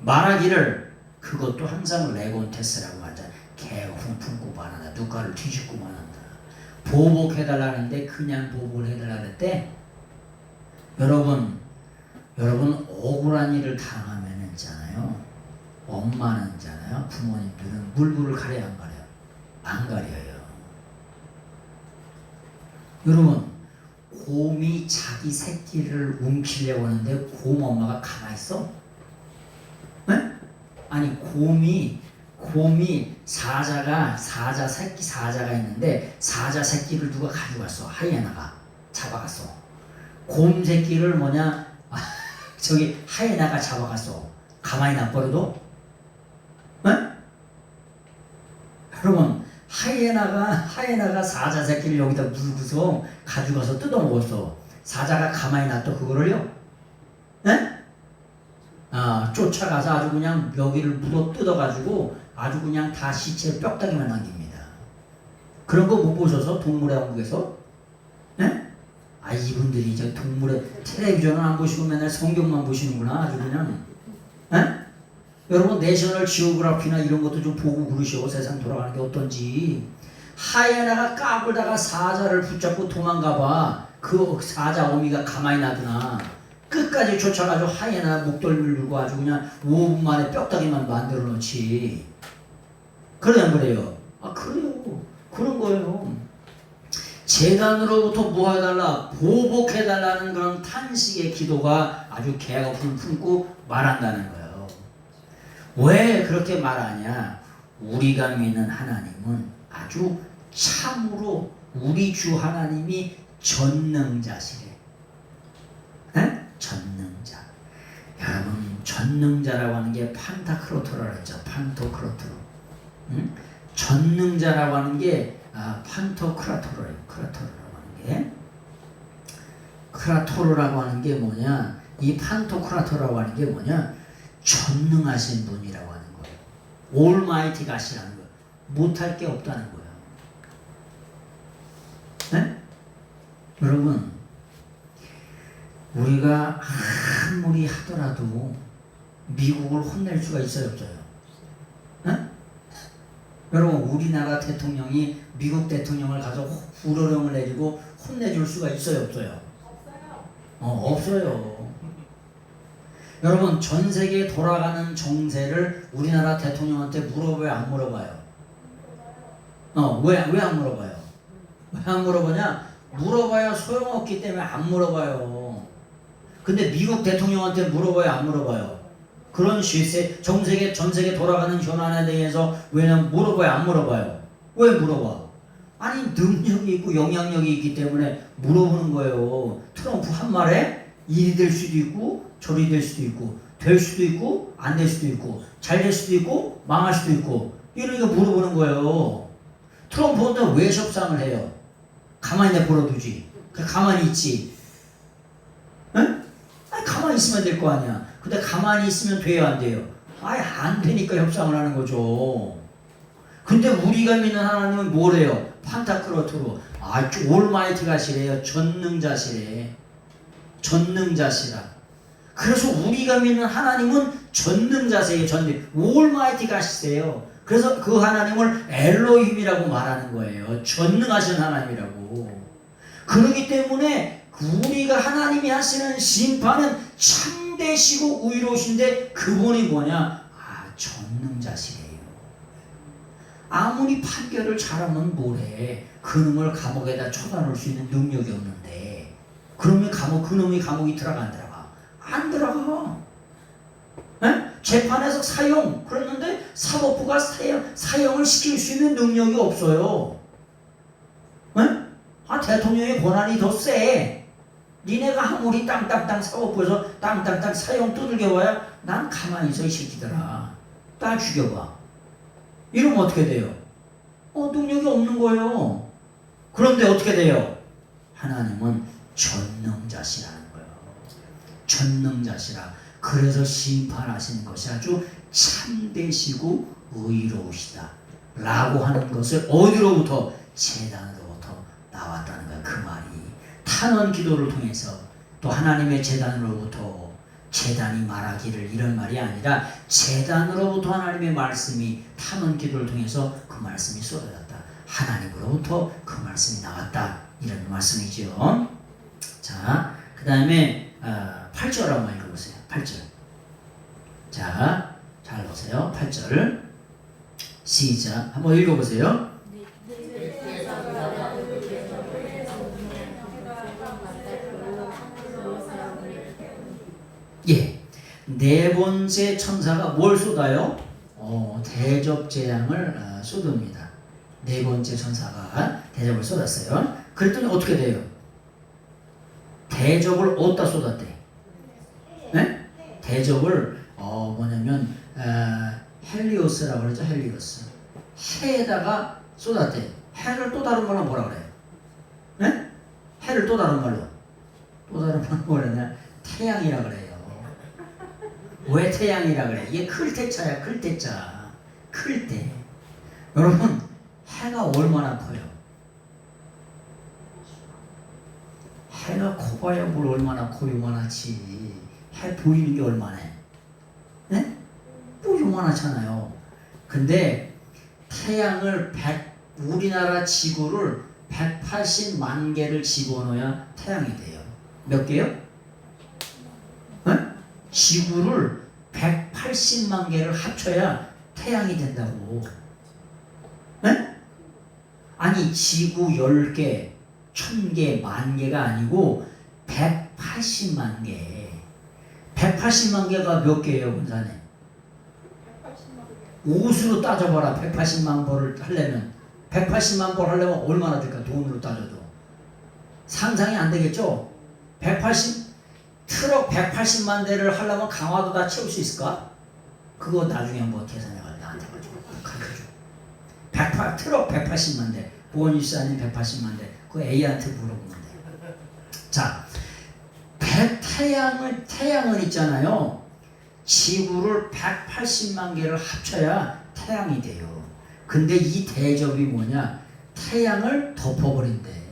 말하기를 그것도 항상 레곤테스라고 하잖아요. 개가 품고 말한다. 누가를 뒤집고 말한다. 보복해달라는데 그냥 보복을 해달라 그랬대. 여러분 억울한 일을 당하면 있잖아요. 엄마는 있잖아요. 부모님들은 물불을 가려야 안 가려요? 안 가려요. 여러분 곰이 자기 새끼를 움키려고 하는데 곰 엄마가 가만히 있어? 네? 아니 곰이 사자가 있는데 사자 새끼를 누가 가져갔어? 하이에나가 잡아갔어. 곰 새끼를 저기 하이에나가 잡아갔어. 가만히 놔버려도? 네? 여러분 하이에나가 사자 새끼를 여기다 물고서 가져가서 뜯어먹었어. 사자가 가만히 놔둬 그거를요? 네? 쫓아가서 아주 그냥 여기를 물어 뜯어가지고 아주 그냥 다 시체 뼈다귀만 남깁니다. 그런 거 못 보셔서 동물의 왕국에서? 네? 이분들이 이제 동물의 텔레비전을 안 보시고 맨날 성경만 보시는구나 아주 그냥. 네? 여러분 내셔널 지오그래피나 이런 것도 좀 보고 그러시오. 세상 돌아가는 게 어떤지. 하이에나가 까불다가 사자를 붙잡고 도망가봐. 그 사자 어미가 가만히 놔두나. 끝까지 쫓아가지고 하이에나 목덜미를 물고 아주 그냥 5분 만에 뼈다귀만 만들어 놓지. 그래요 안 그래요? 그래요. 그런 거예요. 재단으로부터 뭐 해달라? 보복해달라는 그런 탄식의 기도가 아주 개업을 품고 말한다는 거예요. 왜 그렇게 말하냐? 우리가 믿는 하나님은 아주 참으로 우리 주 하나님이 전능자시래. 에? 전능자. 여러분 전능자라고 하는 게 판타크로토라고 했죠. 판토크로토로. 응? 전능자라고 하는 게 판토크라토로예요. 크라토로라고 하는 게. 크라토로라고 하는 게 뭐냐? 이 판토크라토라고 하는 게 뭐냐? 전능하신 분이라고 하는 거예요. 올마이티 가시라는 거예요. 못할 게 없다는 거예요. 네? 여러분 우리가 아무리 하더라도 미국을 혼낼 수가 있어요 없어요? 네? 여러분 우리나라 대통령이 미국 대통령을 가서 우러령을 내리고 혼내줄 수가 있어요 없어요? 없어요. 여러분 전 세계에 돌아가는 정세를 우리나라 대통령한테 물어봐요 안 물어봐요? 왜 안 물어봐요? 왜 안 물어보냐? 물어봐야 소용없기 때문에 안 물어봐요. 근데 미국 대통령한테 물어봐요 안 물어봐요? 그런 전 세계 돌아가는 현안에 대해서 왜냐면 물어봐요 안 물어봐요? 왜 물어봐? 아니 능력이 있고 영향력이 있기 때문에 물어보는 거예요. 트럼프 한 말에 일이 될 수도 있고 저리 될 수도 있고 될 수도 있고 안 될 수도 있고 잘 될 수도 있고 망할 수도 있고 이러니까 물어보는 거예요. 트럼프한테 왜 협상을 해요? 가만히 내버려두지. 가만히 있지. 응? 가만히 있으면 될 거 아니야. 근데 가만히 있으면 돼요 안 돼요? 안 되니까 협상을 하는 거죠. 근데 우리가 믿는 하나님은 뭐래요? 판타크로토로 올마이티가시래요. 전능자시래. 전능자시라. 그래서 우리가 믿는 하나님은 전능자세요. 올마이티가시세요. 그래서 그 하나님을 엘로힘이라고 말하는 거예요. 전능하신 하나님이라고. 그렇기 때문에 우리가 하나님이 하시는 심판은 참 참되시고 의로우신데 그분이 뭐냐? 전능자시래요. 아무리 판결을 잘하면 뭐래? 그놈을 감옥에다 쳐다놓을 수 있는 능력이 없는데 그놈이 감옥이 들어가 안 들어가? 안 들어가. 에? 재판에서 사형 그랬는데 사법부가 사형을 시킬 수 있는 능력이 없어요. 에? 대통령의 권한이 더 세. 니네가 아무리 땅땅땅 사법부에서 땅땅땅 사형 두들겨 봐야 난 가만히 있어 이 새끼들아. 날 죽여봐. 이러면 어떻게 돼요? 능력이 없는 거예요. 그런데 어떻게 돼요? 하나님은 전능자시라는 거예요. 전능자시라. 그래서 심판하시는 것이 아주 참되시고 의로우시다 라고 하는 것을 어디로부터? 제단으로부터 나왔다는 거야. 그 말이 탄원 기도를 통해서 또 하나님의 제단으로부터 제단이 말하기를 이런 말이 아니라 제단으로부터 하나님의 말씀이 탄원 기도를 통해서 그 말씀이 쏟아졌다. 하나님으로부터 그 말씀이 나왔다. 이런 말씀이죠. 자, 그 다음에 8절 한번 읽어보세요. 8절. 자, 잘 보세요. 8절 시작. 한번 읽어보세요. 예, 네 번째 천사가 뭘 쏟아요? 대접 재앙을 쏟습니다. 네 번째 천사가 대접을 쏟았어요. 그랬더니 어떻게 돼요? 대접을 어디다 쏟았대? 네? 대접을 뭐냐면 헬리오스라고 그러죠. 헬리오스. 해에다가 쏟았대. 해를 또 다른 말로 뭐라 그래요? 네? 해를 또 다른 말로 뭐라냐? 태양이라 그래요. 왜 태양이라 그래? 이게 클테자야. 클테자. 클테. 여러분 해가 얼마나 커요? 해가 커봐야 뭘 얼마나 커. 요만하지. 해 보이는 게 얼마네? 네? 뭐 요만하잖아요. 근데 태양을 우리나라 지구를 180만 개를 집어넣어야 태양이 돼요. 몇 개요? 네? 지구를 180만 개를 합쳐야 태양이 된다고. 네? 아니 지구 10개, 1000개, 10,000개가 아니고 180만 개. 180만 개가 몇 개예요, 군사님? 옷으로 따져봐라. 180만 벌을 하려면 180만 벌 하려면 얼마나 들까? 돈으로 따져도 상상이 안 되겠죠? 트럭 180만 대를 하려면 강화도 다 채울 수 있을까? 그거 나중에 한번 계산해가지고 나한테 가르쳐줘. 트럭 180만 대, 보건일수 아닌 180만 대. 그거 A한테 물어보면 돼. 자, 태양은 있잖아요. 지구를 180만 개를 합쳐야 태양이 돼요. 근데 이 대접이 뭐냐? 태양을 덮어버린대.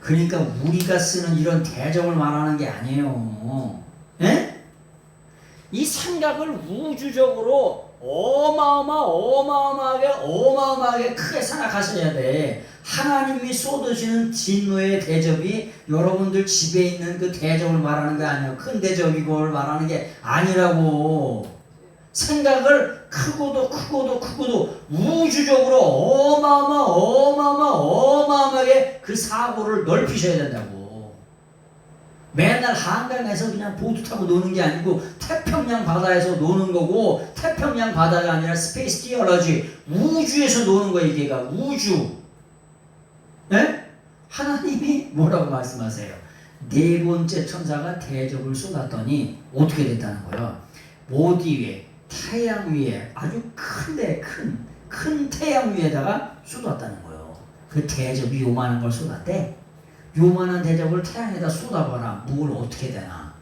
그러니까 우리가 쓰는 이런 대접을 말하는 게 아니에요. 에? 이 생각을 우주적으로 어마어마하게 크게 생각하셔야 돼. 하나님이 쏟으시는 진노의 대접이 여러분들 집에 있는 그 대접을 말하는 게 아니에요. 큰 대접이고 말하는 게 아니라고. 생각을 크고도 우주적으로 어마어마하게 그 사고를 넓히셔야 된다고. 맨날 한강에서 그냥 보트 타고 노는 게 아니고 태평양 바다에서 노는 거고, 태평양 바다가 아니라 스페이스 티어러지, 우주에서 노는 거예요. 이게가 우주. 네? 하나님이 뭐라고 말씀하세요? 네 번째 천사가 대접을 쏟았더니 어떻게 됐다는 거예요? 어디 위에? 태양 위에, 아주 큰 태양 위에다가 쏟았다는 거예요. 그 대접이 요만한 걸 쏟았대. 요만한 대접을 태양에다 쏟아봐라. 뭘 어떻게 되나?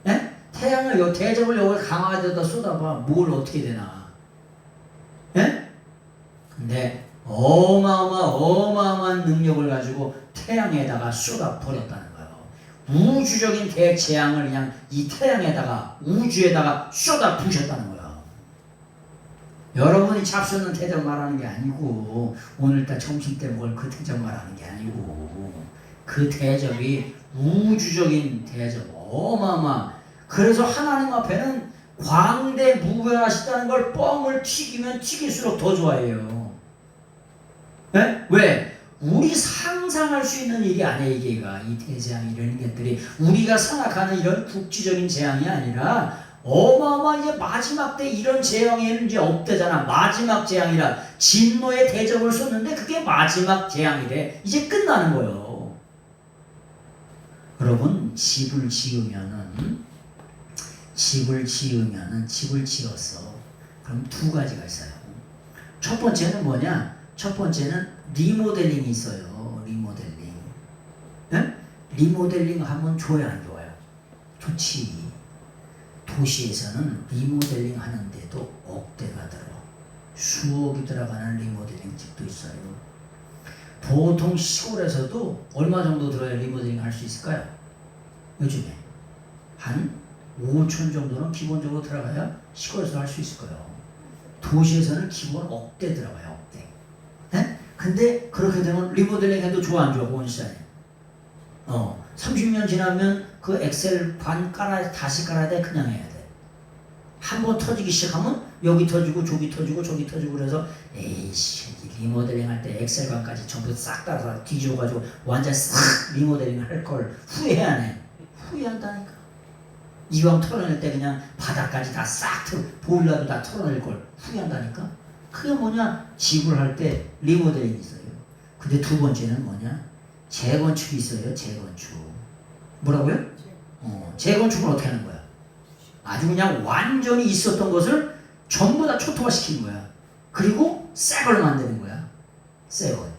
예? 대접을 여기 강화에다 쏟아봐. 뭘 어떻게 되나? 예? 근데 어마어마한 능력을 가지고 태양에다가 쏟아버렸다는 거예요. 우주적인 대재앙을 그냥 이 태양에다가, 우주에다가 쏟아부으셨다는 거예요. 여러분이 잡수는 대접 말하는 게 아니고, 오늘따 점심때 먹을 그 대접 말하는 게 아니고, 그 대접이 우주적인 대접, 그래서 하나님 앞에는 광대무변하시다는 걸 뻥을 튀기면 튀길수록 더 좋아해요. 네? 왜? 우리 상상할 수 있는 일이 아니에요. 이게가 이 대재앙 이런 것들이 우리가 생각하는 이런 국지적인 재앙이 아니라 어마어마하게 마지막 때 이런 재앙에는 이제 없대잖아. 마지막 재앙이라 진노의 대접을 쏟는데 그게 마지막 재앙이래. 이제 끝나는 거예요. 여러분 집을 지으면은 집을 지었어. 그럼 두 가지가 있어요. 첫 번째는 뭐냐? 첫 번째는 리모델링이 있어요. 리모델링. 네? 리모델링 하면 좋아요, 안 좋아요? 좋지. 도시에서는 리모델링 하는데도 억대가 들어. 수억이 들어가는 리모델링 집도 있어요. 보통 시골에서도 얼마 정도 들어야 리모델링 할 수 있을까요? 요즘에 한 5천 정도는 기본적으로 들어가야 시골에서 할 수 있을 거예요. 도시에서는 기본 억대 들어가요. 억대. 네? 근데 그렇게 되면 리모델링 해도 좋아 안 좋아? 보온시장에 30년 지나면 그 엑셀 반 다시 깔아야 돼? 그냥 해야 돼? 한번 터지기 시작하면 여기 터지고 저기 터지고 저기 터지고 그래서 에이씨 리모델링 할 때 엑셀관까지 전부 싹 다 뒤져가지고 완전 싹 리모델링 할 걸 후회하네. 후회한다니까. 이왕 털어낼 때 그냥 바닥까지 다 싹 보일러도 다 털어낼 걸 후회한다니까. 그게 뭐냐? 집을 할 때 리모델링이 있어요. 근데 두 번째는 뭐냐? 재건축이 있어요. 재건축. 뭐라고요? 재건축을 어떻게 하는 거야? 아주 그냥 완전히 있었던 것을 전부 다 초토화시키는 거야. 그리고 새 걸 만드는 거야. 새 걸.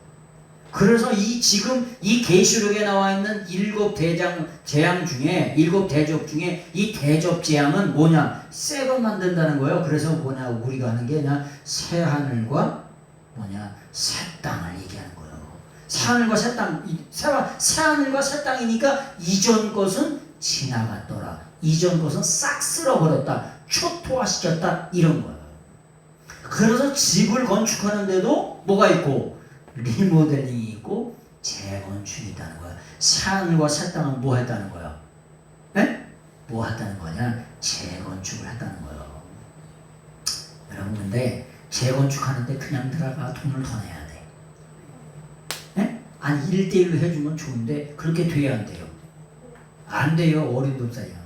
그래서 지금 이 계시록에 나와 있는 7 재앙 중에 7 대접 중에 이 대접 재앙은 뭐냐? 새 걸 만든다는 거예요. 그래서 뭐냐? 우리가 하는 게 그냥 새 하늘과 뭐냐? 새 땅을 얘기하는 거예요. 새 하늘과 새 땅, 새 하늘과 새 땅이니까 이전 것은 지나갔더라. 이전 것은 싹 쓸어버렸다. 초토화시켰다. 이런 거예요. 그래서 집을 건축하는데도 뭐가 있고 리모델링이 있고 재건축이 있다는 거야. 새 하늘과 새 땅은 뭐 했다는 거야? 네? 뭐 했다는 거냐? 재건축을 했다는 거예요. 여러분 근데 재건축하는데 그냥 들어가 돈을 더 내야 돼. 네? 아니 1대1로 해주면 좋은데 그렇게 돼야 안 돼요. 안 돼요. 어림도 없어요.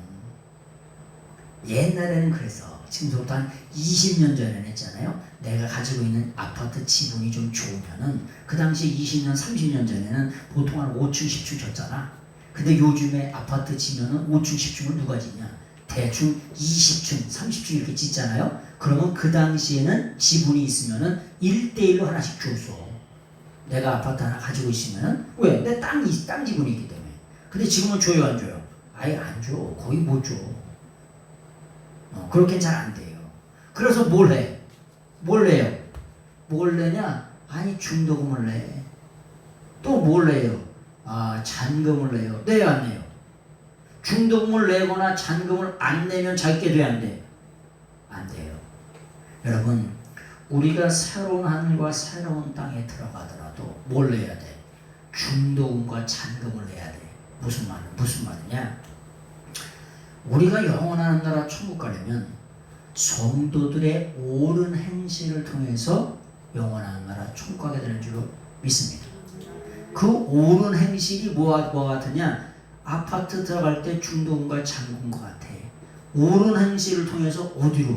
옛날에는 그래서 지금부터 한 20년 전에는 했잖아요. 내가 가지고 있는 아파트 지분이 좀 좋으면은 그 당시 20년, 30년 전에는 보통 한 5층, 10층 줬잖아. 근데 요즘에 아파트 지면은 5층, 10층을 누가 짓냐? 대충 20층, 30층 이렇게 짓잖아요. 그러면 그 당시에는 지분이 있으면은 1대1로 하나씩 줬어. 내가 아파트 하나 가지고 있으면은 왜? 내 땅 지분이 있기 때문에. 근데 지금은 줘요, 안 줘요? 아예 안 줘. 거의 못 줘. 그렇게 잘 안 돼요. 그래서 뭘 해? 뭘 내요? 뭘 내냐? 아니 중도금을 내. 또 뭘 내요? 잔금을 내요. 내요 안 내요? 중도금을 내거나 잔금을 안 내면 자기께 돼야 안 돼? 안 돼요. 여러분 우리가 새로운 하늘과 새로운 땅에 들어가더라도 뭘 내야 돼? 중도금과 잔금을 내야 돼. 무슨 말이냐? 우리가 영원한 나라 천국 가려면 성도들의 옳은 행실을 통해서 영원한 나라 천국 가게 되는 줄로 믿습니다. 그 옳은 행실이 뭐와 같으냐? 아파트 들어갈 때 중도금과 잔금과 같아. 옳은 행실을 통해서 어디로?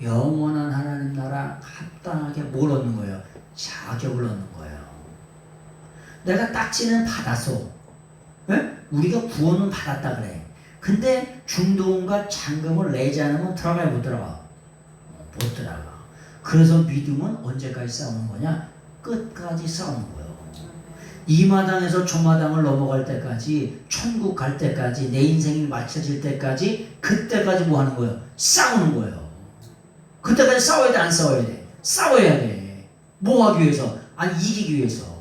영원한 하나님 나라 합당하게 뭘 얻는 거예요? 자격을 얻는 거예요. 내가 딱지는 받았어. 네? 우리가 구원은 받았다 그래. 근데 중도금과 잔금을 내지 않으면 들어가야 못 들어가? 못 들어가. 그래서 믿음은 언제까지 싸우는 거냐? 끝까지 싸우는 거예요. 이 마당에서 저 마당을 넘어갈 때까지, 천국 갈 때까지, 내 인생이 마쳐질 때까지, 그때까지 뭐 하는 거예요? 싸우는 거예요. 그때까지 싸워야 돼, 안 싸워야 돼? 싸워야 돼. 뭐 하기 위해서? 아니 이기기 위해서.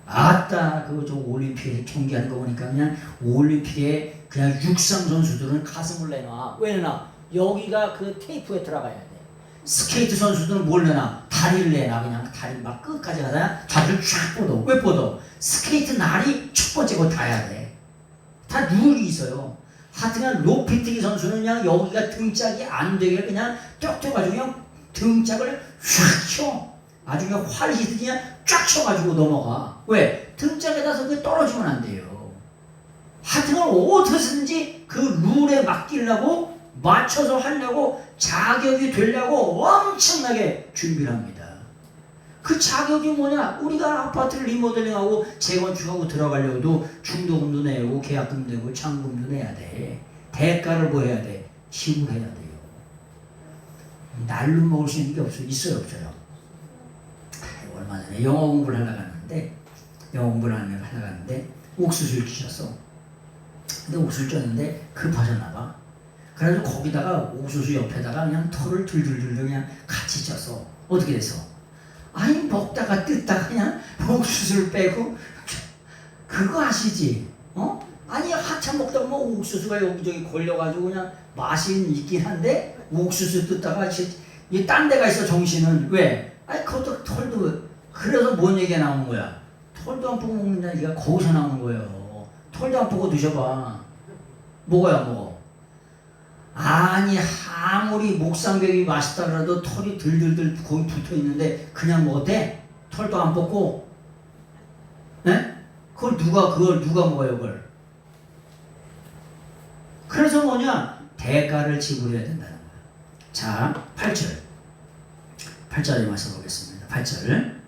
아따 그거 저 올림픽에서 경기하는 거 보니까 그냥 올림픽에 그냥 육상 선수들은 가슴을 내놔. 왜 내놔? 여기가 그 테이프에 들어가야 돼. 스케이트 선수들은 뭘 내놔? 다리를 내놔. 그냥 다리 막 끝까지 가다가 다리를 쫙 뻗어. 왜 뻗어? 스케이트 날이 첫 번째 거 닿아야 돼. 다 룰이 있어요. 하여튼간 높이뛰기 선수는 그냥 여기가 등짝이 안 되게 그냥 쫙 쪄가지고 그냥 등짝을 휙 쳐. 아주 그냥 활 휘듯이 그냥 쫙 쳐가지고 넘어가. 왜? 등짝에다서 그 떨어지면 안 돼요. 하여튼간 어떻게든지 그 룰에 맡기려고 맞춰서 하려고 자격이 되려고 엄청나게 준비를 합니다. 그 자격이 뭐냐? 우리가 아파트를 리모델링하고 재건축하고 들어가려고도 중도금도 내고 계약금도 내고 잔금도 내야 돼. 대가를 뭐 해야 돼? 지불해야 돼요. 날로 먹을 수 있는 게 없어요. 있어요, 없어요? 얼마 전에 영어 공부를 하려고 하는데 옥수수를 주셨어. 근데 옥수수를 쪘는데 급하셨나 봐. 그래서 거기다가 옥수수 옆에다가 그냥 털을 들들들 그냥 같이 쪘어. 어떻게 됐어? 아니 먹다가 뜯다가 그냥 옥수수를 빼고 그거 아시지? 아니 한참 먹다가 뭐 옥수수가 여기저기 걸려가지고 그냥 맛이 있긴 한데 옥수수 뜯다가 딴 데가 있어 정신은. 왜? 아니 그것도 털도. 그래서 뭔 얘기가 나온 거야? 털도 안 보고 먹는다는 얘기가 거기서 나온 거예요. 털도 안 보고 드셔봐. 먹어야 먹어. 아니 아무리 목삼겹이 맛있다 그래도 털이 들들들 거기 붙어있는데 그냥 먹어대? 털도 안 뽑고? 네? 그걸 누가 먹어요 그걸? 그래서 뭐냐? 대가를 지불해야 된다는 거야. 자 8절에 말씀 보겠습니다. 8절.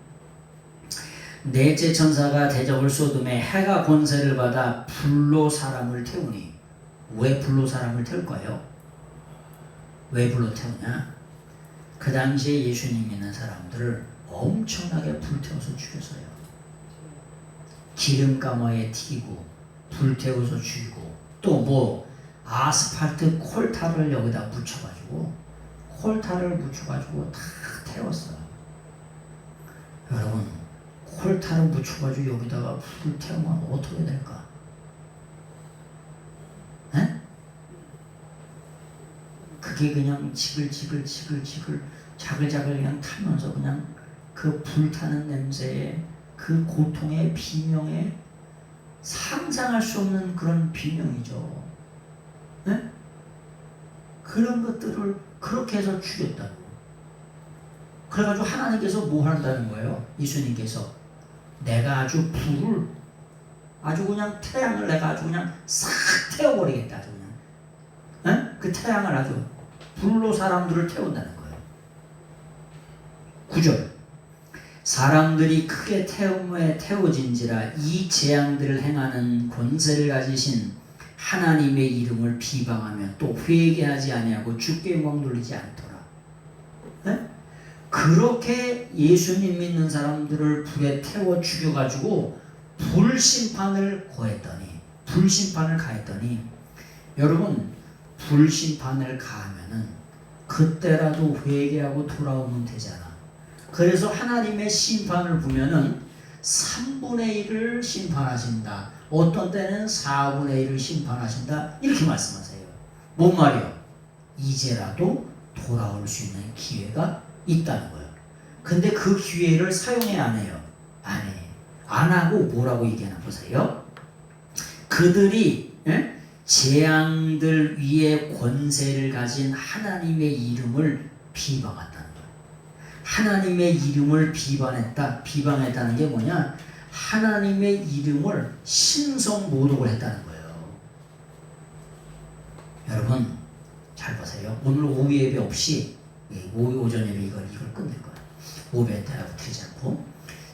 넷째 천사가 대적을 쏟음에 해가 권세를 받아 불로 사람을 태우니. 왜 불로 사람을 태울까요? 왜 불로 태우냐? 그 당시에 예수님 믿는 사람들을 엄청나게 불태워서 죽였어요. 기름가마에 튀기고 불태워서 죽이고 또 뭐 아스팔트 콜타를 여기다 묻혀가지고 다 태웠어요. 여러분 콜타를 묻혀가지고 여기다가 불태우면 어떻게 될까? 에? 그게 그냥 지글지글 자글자글 그냥 타면서 그냥 그 불타는 냄새에 그 고통의 비명에 상상할 수 없는 그런 비명이죠. 네? 그런 것들을 그렇게 해서 죽였다고. 그래가지고 하나님께서 뭐 한다는 거예요? 예수님께서 내가 아주 불을 아주 그냥 태양을 내가 아주 그냥 싹 태워버리겠다. 아주 그냥 에? 그 태양을 아주 불로 사람들을 태운다는 거예요. 9절. 사람들이 크게 태워진지라 이 재앙들을 행하는 권세를 가지신 하나님의 이름을 비방하며 또 회개하지 아니하고 주께 영광 돌리지 않더라. 네? 그렇게 예수님 믿는 사람들을 불에 태워 죽여가지고 불심판을 가했더니 여러분 불심판을 가하면은 그때라도 회개하고 돌아오면 되잖아. 그래서 하나님의 심판을 보면은 3분의 1을 심판하신다. 어떤 때는 4분의 1을 심판하신다. 이렇게 말씀하세요. 뭔 말이요? 이제라도 돌아올 수 있는 기회가 있다는 거예요. 근데 그 기회를 사용해 안 해요? 안 해. 안 하고 뭐라고 얘기하나 보세요. 그들이 재앙들 위에 권세를 가진 하나님의 이름을 비방한다는 거예요. 하나님의 이름을 비방했다는 게 뭐냐? 하나님의 이름을 신성모독을 했다는 거예요. 여러분 잘 보세요. 오늘 오후 예배 없이 오전 예배 이걸 끝낼 거예요. 오후 예배 드리지 않고.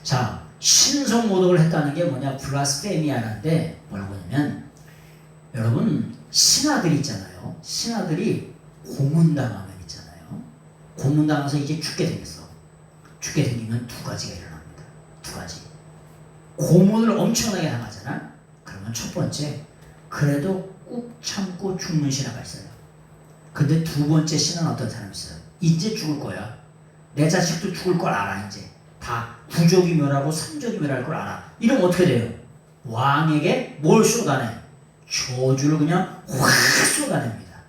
자, 신성모독을 했다는 게 뭐냐? 블라스페미아인데 뭐라고 하냐면 여러분 신하들이 있잖아요. 신하들이 고문당하면 있잖아요. 고문당해서 이제 죽게 생겼어. 죽게 생기면 두 가지가 일어납니다. 두 가지. 고문을 엄청나게 당하잖아. 그러면 첫 번째, 그래도 꾹 참고 죽는 신하가 있어요. 근데 두 번째 신하는 어떤 사람이 있어요? 이제 죽을 거야. 내 자식도 죽을 걸 알아. 이제 다 구족이 멸하고 삼족이 멸할 걸 알아. 이러면 어떻게 돼요? 왕에게 뭘 쏟아내? 저주를 그냥 확 쏟아냅니다.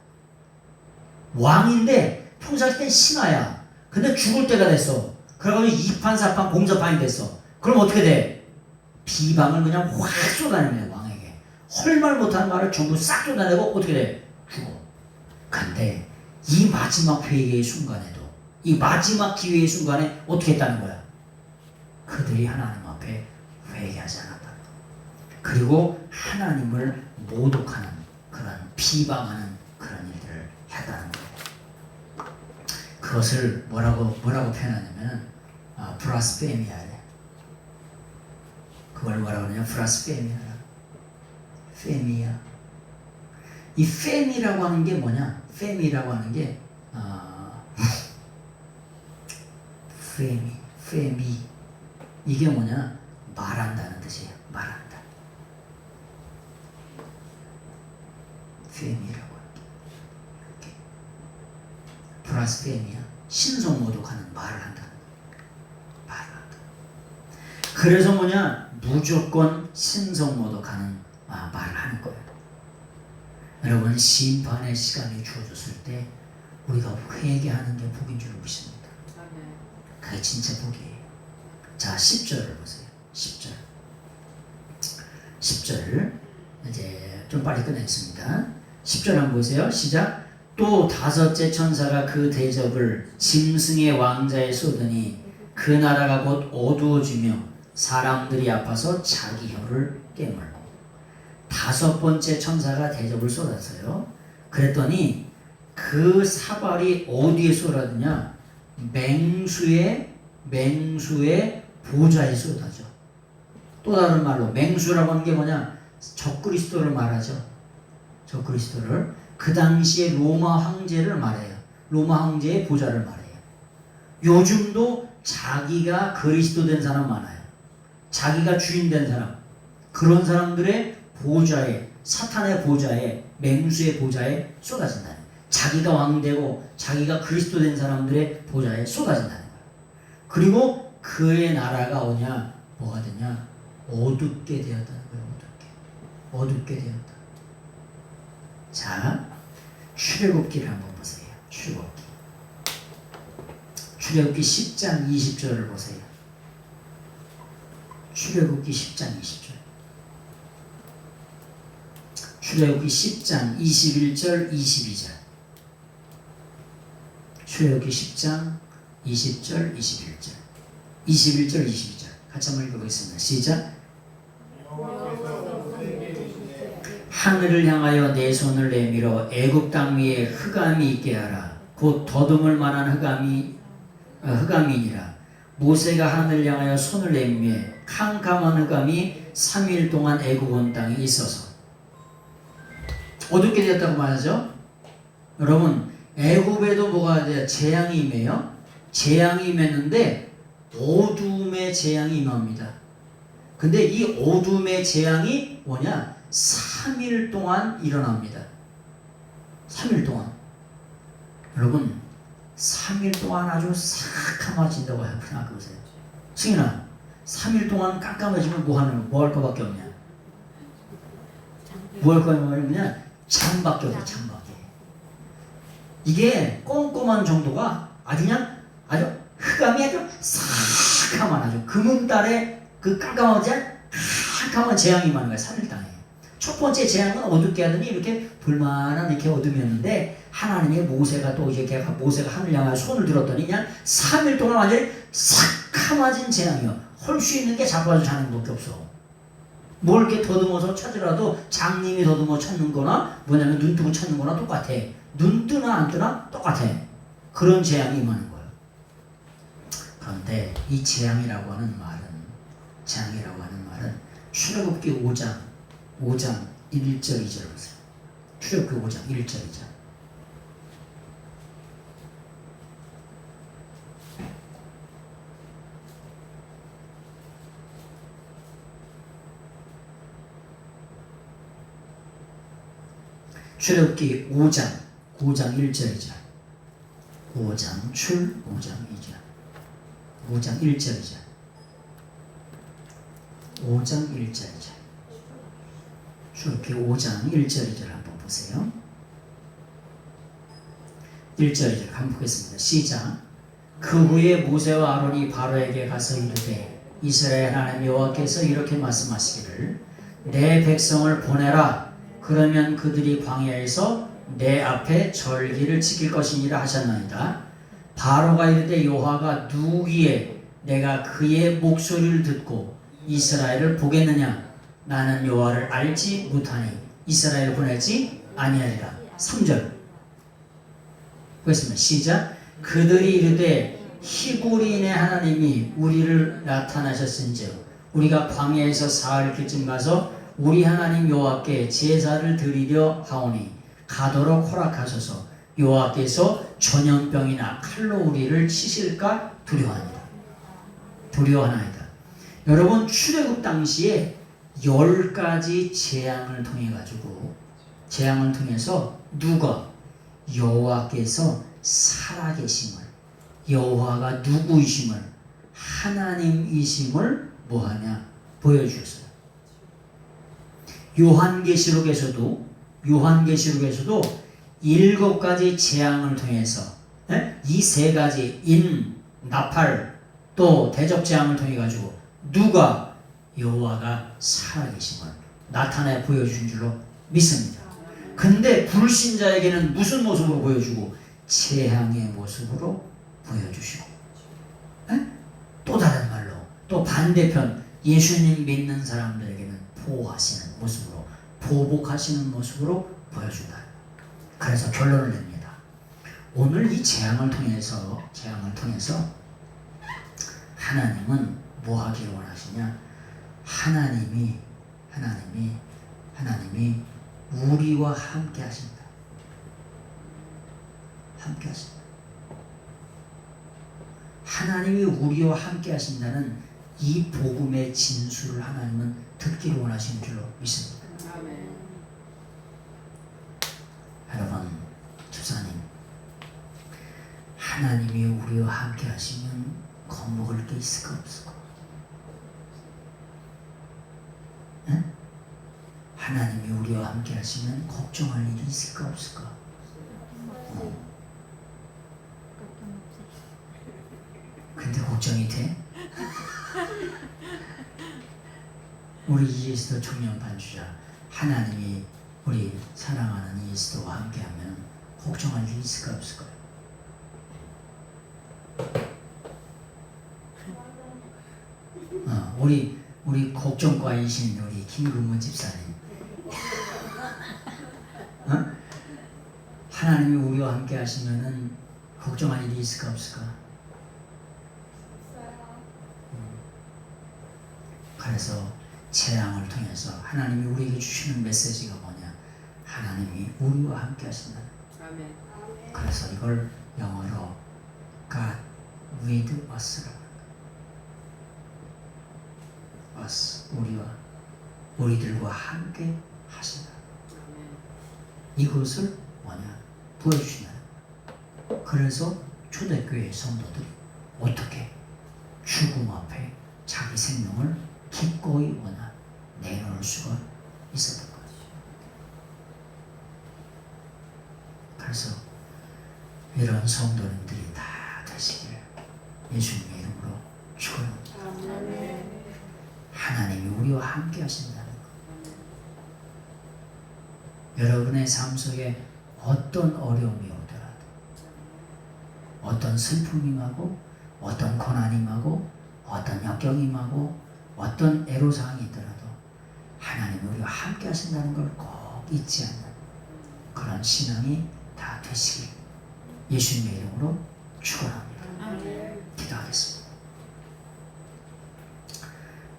왕인데 평상시 땐 신하야. 근데 죽을 때가 됐어. 그래가지고 이판사판 공사판이 됐어. 그럼 어떻게 돼? 비방을 그냥 확 쏟아냅니다. 왕에게. 헐말 못하는 말을 전부 싹 쏟아내고 어떻게 돼? 죽어. 근데 이 마지막 회개의 순간에도 이 마지막 기회의 순간에 어떻게 했다는 거야? 그들이 하나님 앞에 회개하지 않았다. 그리고 하나님을 모독하는 그런 비방하는 그런 일들을 했다는 거예요. 그것을 뭐라고 표현하냐면 브라스페미아래. 그걸 뭐라고 그러냐? 브라스페미아라. 페미아. 이 페미라고 하는 게 뭐냐? 페미라고 하는 게 페미 이게 뭐냐? 말한다는 뜻이에요. 말한다. 페미라고 하는 게 브라스페미아. 신성 모독하는 말을 한다는 말을 한다. 그래서 뭐냐? 무조건 신성 모독하는 말을 하는 거예요. 여러분 심판의 시간이 주어졌을 때 우리가 회개하는 게 복인 줄 믿습니다. 그게 진짜 복이에요. 자 10절을 보세요. 10절 이제 좀 빨리 끝냈습니다. 10절 한번 보세요. 시작. 또 다섯째 천사가 그 대접을 짐승의 왕자에 쏟으니 그 나라가 곧 어두워지며 사람들이 아파서 자기 혀를 깨물고. 다섯 번째 천사가 대접을 쏟았어요. 그랬더니 그 사발이 어디에 쏟아지냐? 맹수의 보좌에 쏟아져. 또 다른 말로 맹수라고 하는 게 뭐냐? 적그리스도를 말하죠. 적그리스도를. 그 당시에 로마 황제를 말해요. 로마 황제의 보좌를 말해요. 요즘도 자기가 그리스도 된 사람 많아요. 자기가 주인 된 사람. 그런 사람들의 보좌에, 사탄의 보좌에, 맹수의 보좌에 쏟아진다는 거예요. 자기가 왕되고 자기가 그리스도 된 사람들의 보좌에 쏟아진다는 거예요. 그리고 그의 나라가 뭐냐? 뭐가 되냐? 어둡게 되었다는 거예요. 어둡게 되었다. 자, 출애굽기를 한번 보세요. 출애굽기 10장 20절을 보세요. 출애굽기 10장 20절. 출애굽기 10장 21절 22절. 출애굽기 10장 20절 21절. 21절 22절. 같이 한번 읽어보겠습니다. 시작. 하늘을 향하여 내 손을 내밀어 애굽 땅 위에 흑암이 있게 하라. 곧 더듬을 만한 흑암이니라. 모세가 하늘을 향하여 손을 내밀며 캄캄한 흑암이 3일 동안 애굽 온 땅에 있어서 어둡게 되었다고 말하죠. 여러분 애굽에도 뭐가 돼요? 재앙이 임해요. 재앙이 임했는데 어둠의 재앙이 임합니다. 근데 이 어둠의 재앙이 뭐냐? 3일 동안 일어납니다. 3일 동안. 여러분 3일 동안 아주 삭감해진다고 생각해보세요. 승인아 3일 동안 깜깜해지면 뭐 할 거밖에 없냐? 뭐 할 거냐? 잠밖에 없어요. 잠밖에. 이게 꼼꼼한 정도가 아주 그냥 아주 흑암이 아주 삭감한 아주 금음달에 그 깜깜한 재앙이 임하는 거예요. 3일 땅에. 첫 번째 재앙은 어둡게 하더니 이렇게 불만한 이렇게 어둠이었는데 하나님의 모세가 또 이제 모세가 하늘 향하여 손을 들었더니 그냥 3일 동안 완전히 삭감해진 재앙이요. 할 수 있는 게 잡아서 자는 것밖에 없어. 뭘 이렇게 더듬어서 찾으라도 장님이 더듬어 찾는 거나 뭐냐면 눈 뜨고 찾는 거나 똑같아. 눈 뜨나 안 뜨나 똑같아. 그런 재앙이 임하는 거예요. 그런데 이 재앙이라고 하는 말은 출애굽기 5장 1절 2절 보세요. 출애굽기 5장 1절 2절. 출애굽기 5장 1절 2절. 5장 2절. 5장 1절 2절. 5장 1절 2절. 출애굽기 5장 1절 2절 한번 보세요. 1절 2절 한번 보겠습니다. 시작. 그 후에 모세와 아론이 바로에게 가서 이르되 이스라엘 하나님 여호와께서 이렇게 말씀하시기를 내 백성을 보내라. 그러면 그들이 광야에서 내 앞에 절기를 지킬 것이니라 하셨나이다. 바로가 이르되 여호와가 누구기에 내가 그의 목소리를 듣고 이스라엘을 보겠느냐? 나는 여호와를 알지 못하니 이스라엘을 보내지 아니하리라. 3절 보겠습니다. 시작. 그들이 이르되 히브리인의 하나님이 우리를 나타나셨은즉 우리가 광야에서 사흘 길쯤 가서 우리 하나님 여호와께 제사를 드리려 하오니 가도록 허락하소서. 여호와께서 전염병이나 칼로 우리를 치실까 두려워하니라. 두려워하나이다. 여러분 출애굽 당시에 10가지 재앙을 통해서 누가 여호와께서 살아계심을, 여호와가 누구이심을, 하나님이심을 뭐하냐 보여주셨어요. 요한계시록에서도 7가지 재앙을 통해서 이 3가지 인, 나팔 또 대적 재앙을 통해 가지고 누가 여호와가 살아계심을 나타내 보여준 줄로 믿습니다. 근데 불신자에게는 무슨 모습으로 보여주고? 재앙의 모습으로 보여주시고, 또 다른 말로 또 반대편 예수님 믿는 사람들에게는 보호하시는 모습으로, 보복하시는 모습으로 보여준다. 그래서 결론을 냅니다. 오늘 이 재앙을 통해서 하나님은 뭐 하기를 원하시냐? 하나님이 우리와 함께 하신다. 함께 하신다. 하나님이 우리와 함께 하신다는 이 복음의 진술을 하나님은 듣기를 원하시는 줄로 믿습니다. 아멘. 여러분, 집사님, 하나님이 우리와 함께 하시면 겁먹을 게 있을까 없을까? 응? 하나님이 우리와 함께 하시면 걱정할 일이 있을까 없을까? 근데 걱정이 돼? 우리 이에스더 청년 반주자, 하나님이 우리 사랑하는 이에스더와 함께하면 걱정할 일이 있을까 없을까요? 우리 걱정과이신 우리 김금문 집사님, 하나님이 우리와 함께 하시면은 걱정할 일이 있을까 없을까? 그래서 재앙을 통해서 하나님이 우리에게 주시는 메시지가 뭐냐? 하나님이 우리와 함께 하신다. 아멘. 그래서 이걸 영어로 God with us라고 합니다. us, 우리들과 함께 하신다. 이것을 뭐냐? 보여주시나요? 그래서 초대교회 성도들이 어떻게 죽음 앞에 자기 생명을 기꺼이 내놓을 수가 있었던 거죠. 그래서 이런 성도님들이 다 되시길 예수님의 이름으로 축원합니다. 하나님이 우리와 함께 하신다는 것. 여러분의 삶 속에 어떤 어려움이 오더라도, 어떤 슬픔이 임하고, 어떤 고난이 임하고, 어떤 역경이 임하고, 어떤 애로사항이 있더라도 하나님이 우리와 함께 하신다는 걸 꼭 잊지 않는 그런 신앙이 다 되시길 예수님의 이름으로 축원합니다. 기도하겠습니다.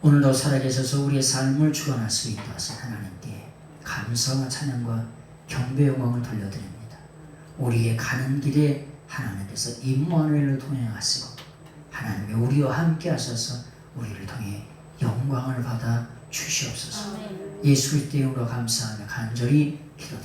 오늘도 살아계셔서 우리의 삶을 주관할 수 있게 하신 하나님께 감사와 찬양과 경배 영광을 돌려드립니다. 우리의 가는 길에 하나님께서 임마누엘을 동행하시고 하나님이 우리와 함께 하셔서 우리를 통해 영광을 받아 주시옵소서. 예수 그리스도의 이름으로 감사하며 간절히 기도드립니다.